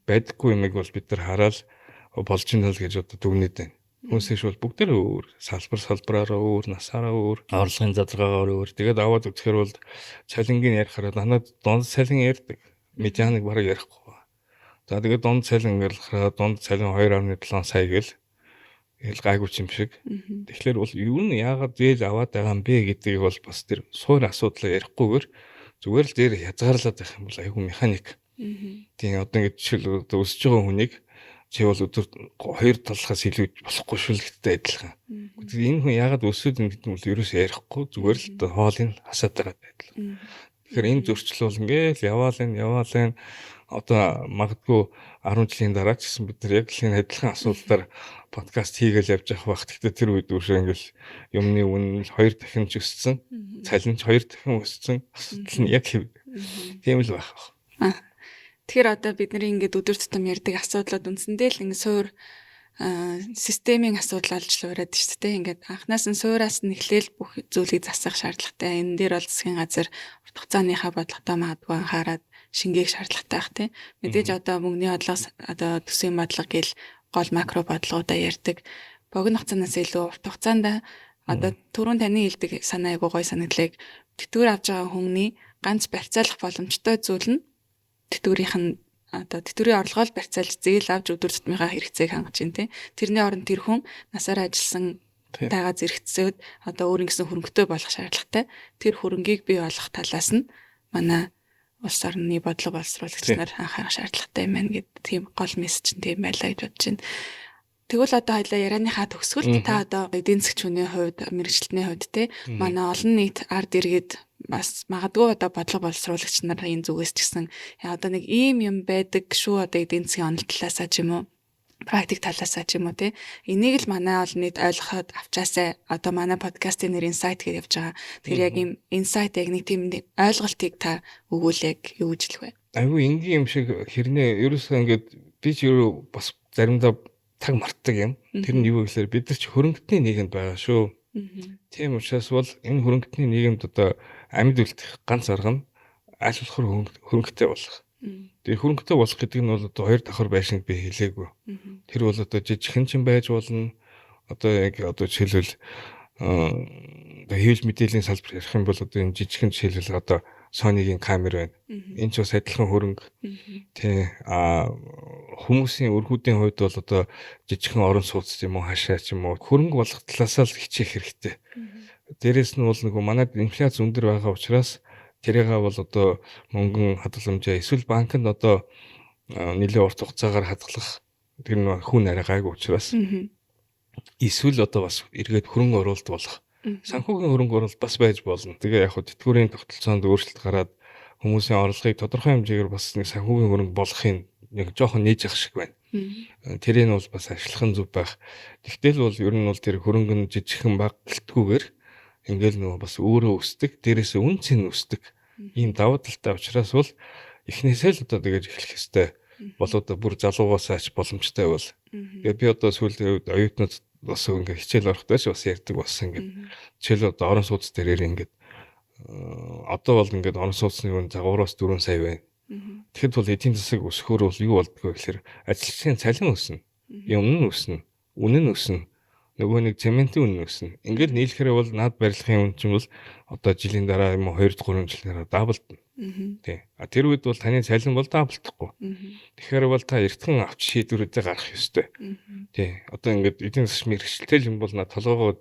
Байдаггүй юмыг бол бид нар хараад болж ийнэ л гэж одоо дүгнээд байна. Хүнсээш бол бүгдээр өөр салбараараа өөр, насаараа өөр, орлогын задлагаагаар өөр. Тэгээд аваад үзэхээр бол цалингийн ярихаараа дандаа дунд цалин ярьдаг. Медианыг бараг ярихгүй. За тэгээд дунд цалин ингээд дунд цалин 2.7 сая гэл гайгүй юм шиг. Тэгэхээр бол юу нь яагаад зээл аваад байгаа юм бэ гэдгийг бол бас тэр суур асуудлаа ярихгүйгээр зүгээр л дээр хязгаарлаад байх юм бол айгүй механик. Тийм одоо ингээд жишээл өсөж байгаа хүнийг чи бол өдөр 2 талхаас илүү болохгүй шүлэгттэй адилхан. Энэ хүн яагаад өсөд ингэ гэдэг нь бол ерөөсөө ярихгүй зүгээр л хоолыг хасаад байгаа адилхан. Тэгэхээр энэ зөрчил бол ингээл яваал одоо магадгүй 10 жилийн дараа ч гэсэн бид нар яг л энэ адилхан асуудалаар подкаст хийгээл явж явах бах. Гэхдээ тэр үед үүшээ ингээл юмны үнэ 2 дахин ч өссөн. Цалин ч 2 дахин өссөн. Асуудал нь яг тийм л байх. Тэгэхээр одоо бидний ингээд өдөр тутам ярьдаг асуудлууд үндсэндээ л ингээд суур системийн асуудал олж луураад шүү дээ. Ингээд анхнаас нь суураас нь эхлээл бүх зүйлийг засах шаардлагатай. Энэ дээр бол засгийн газар урт хугацааныхаа бодлоготой магадгүй анхаарад шингээх шаардлагатай бах тий. Мэдээж одоо мөнгөний бодлого одоо төсвийн бодлого гэл гол макро бодлогоудаа ярьдаг. Богино хугацаанаас илүү урт хугацаанд одоо түрүүн таны хэлдэг санаа айгуу гой санагдлыг тэтгэвэр авч байгаа хүмүүний ганц барьцаалах боломжтой зүйл нь тэтгэврийн орлогоо барьцаалж зээл авч өдөр тутмынхаа хэрэгцээг хангаж байна тий. Тэрний оронд тэр хүн насаараа ажилласан тайгаа зэрэгцээд одоо өөр ингэсэн хөрөнгөтэй болох шаардлагатай. Тэр хөрөнгийг бий болгох талаас нь манай улс орны бодлого боловсруулагч нар анхаарах шаардлагатай юм байна гэдэг тийм гол мессеж нь тийм байлаа гэж бодож байна. Тэгвэл одоо хоёлаа ярианыхаа төгсгөлд та одоо эдийн засгийн хувьд, мэрэгчлэлтний хувьд те манай олон нийт ард иргэд бас магадгүй одоо бодлого боловсруулагч нар энэ зүгээс ч гэсэн одоо нэг ийм юм байдаг шүү одоо эдийн засгийн онол талаасаа ч юм уу практик талаасаа ч юм уу те энийг л манай олон нийт ойлгоход авчаасаа одоо манай подкастын нэр инсайт гэж явж байгаа. Тэр яг ийм инсайт яг нэг тийм ойлголтыг та өгүүлэг юу гэж хэлэх вэ? Айгүй энгийн юм шиг хэрнээ ерөөсөө ингээд би ч ерөө бас заримдаа таг мартдаг юм. Тэр нь юу гэхээр бид нар ч хөрөнгөтний нийгэмд байгаа шүү. Тийм учраас бол энэ хөрөнгөтний нийгэмд одоо амьд үлдэх ганц арга нь аль болохоор хөрөнгөтэй болох. Тэгээ хөрөнгөтэй болох гэдэг нь бол одоо хоёр давхар байшинг би хэлээгүй. Тэр бол одоо жижигхэн ч байж болно. Одоо яг одоо жишээлбэл хэвлэл мэдээллийн салбар ярих юм бол одоо энэ жижигхэн жишээлбэл одоо Sony-гийн камер байна. Энэ ч бас адилхан хөрөнгө. Тэ хүмүүсийн өргүүдийн хувьд бол одоо жижигхэн орон сууц юм уу хашаа ч юм уу хөрөнгө болгох талаасаа л хичээх хэрэгтэй. Дээрээс нь бол нөгөө манайд инфляц өндөр байгаа учраас тэрийгээ бол одоо мөнгөн хадгаламжаа эсвэл банкнд одоо нэлээд урт хугацаагаар хадгалах тэр нэг хүн арай гайгүй учраас эсвэл одоо бас эргээд хөрөнгө оруулалт болох санхүүгийн хөрөнгө оруулалт бас байж болно. Тэгээ яг хөө тэтгэврийн тогтолцоонд өөрчлөлт гараад хүмүүсийн орлогыг тодорхой хэмжээгээр бас нэг санхүүгийн хөрөнгө болгохын нэг жоохон нээж ах шиг байна. Тэрийг нь бол бас ашиглах нь зөв байх. Тэгтэл бол ер нь бол тэр хөрөнгө нь жижигхэн багталтгүйгээр ингээл нөгөө бас өөрөө өсдөг, дээрээс үн цэн өсдөг. Ийм давуу талтай учраас бол эхнээсээ л одоо тэгэж эхлэх ёстой. Болоод бүр залуугаас ач боломжтой бол. Тэгээ би одоо сүүлийн үед оюутнууд бас ингээд хичээл орохдоо ч бас ярьдаг болсон ингээд хичээл одоо орон сууц дээрээ ингээд одоо бол ингээд орон сууцны үн 3-4 сая байна. Тэгэхэд бол эдийн засаг өсөхөөр бол юу болдгоо гэхээр ажилчдын цалин өснө. Юм нь өснө. Үнэ нь өснө. Нөгөө нэг цементийн үнэ өснө. Ингээд нийлэхээр бол наад барилгын үн чинь бол одоо жилийн дараа юм уу 2-3 жилийн дараа даблдана. Тий. Тэр үед бол таны цалин бол даблдахгүй. Тэгэхээр бол та эртхэн авч шийдвэрүүдээ гаргах ёстой. Тий. Одоо ингээд эдийн засаг мэрэгчлээ юм бол над толгоогоо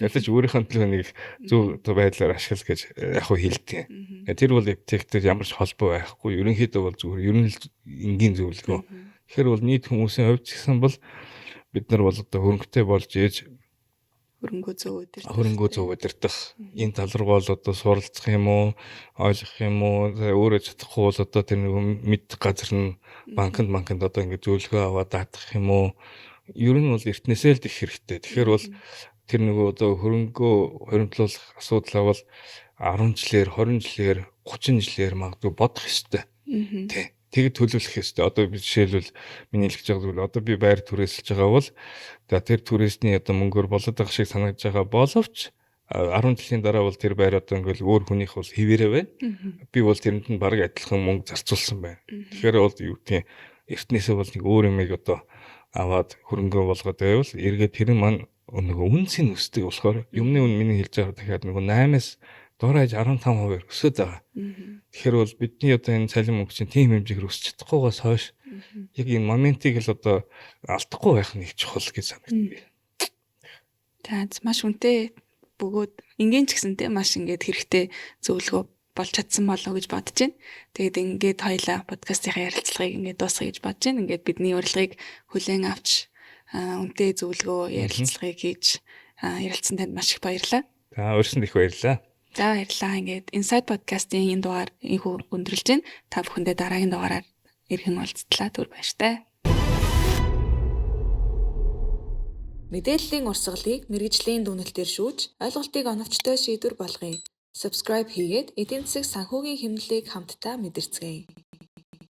ядаж өөрийнхөө төлөө нэг зөв байдлаар ашигла гэж яг хөө хэлдэг. Тэр бол эвтэхтэй ямар ч холбоо байхгүй. Ерөнхийдөө бол зүгээр ер нь л энгийн зөвлөгөө. Тэгэхээр бол нийт хүмүүсийн хувьд ч гэсэн бол бид нар бол одоо хөрөнгөтэй болж ээж хөрөнгөө зөв удирдах энэ тал руу бол одоо суралцах юм уу, ойлгох юм уу, өөрөө чадахгүй бол одоо тэр нэг мэд газар нь банкнд одоо ингээд зөвлөгөө аваад даатгах юм уу. Ер нь бол эртнээсээ л их хэрэгтэй. Тэгэхээр бол тэр нөгөө одоо хөрөнгөө хоригдлуулах асуудлаа бол 10 жилээр, 20 жилээр, 30 жилээр магадгүй бодох ёстой. Тий. Тэгэд төлөвлөх ёстой. Одоо би жишээлбэл миний хэлж байгаа зүйл одоо би байр түрээсэлж байгаа бол тэр түрээсний одоо мөнгөөр болоод байгаа шиг санагдаж байгаа боловч 10 жилийн дараа бол тэр байр одоо ингээл өөр хүнийх бол хэвээрээ байна. Би бол тэрэнд нь бараг адилхан мөнгө зарцуулсан байна. Тэгэхээр бол юу гэдэг эртнээсээ бол нэг өөр юмыг одоо аваад хөрөнгө болгоод байвал эргээд тэр нь маань нөгөө үнцийн өсдөг болохоор юмны үн миний хэлж байгаа дахиад нөгөө 8-аас доорож 15% өсөд байгаа. Тэгэхээр бол бидний одоо энэ цалин мөнгө чинь тийм хэмжээгээр өсч чадахгүйгаас хойш яг энэ моментыг л одоо алдахгүй байх нь их чухал гэж санагдав. За маш үнэтэй бөгөөд ингийн ч гэсэнтэй маш ингээд хэрэгтэй зөвлөгөө болж чадсан болоо гэж бодож байна. Тэгээд ингээд хоёлаа подкастын ярилцлагыг ингээд дуусгая гэж бодож байна. Ингээд бидний урилгыг хүлээн авч үнэтэй зөвлөгөө ярилцлагыг хийж ярилцсан танд маш их баярлалаа. За өөрсөнд их баярлалаа. За баярлалаа. Ингээд Inside podcast-ийн энэ дугаар инхүү өндөрлж байна. Та бүхэндээ дараагийн дугаараар иргэн уулзтлаа. Түр баяртай. Мэдээллийн урсгалыг мэрэгжлийн дүгнэлтээр шүүж ойлголтыг оновчтой шийдвэр болгоё. Subscribe хийгээд эдийн засаг санхүүгийн хэмнэлийг хамтдаа мэдэрцгээе.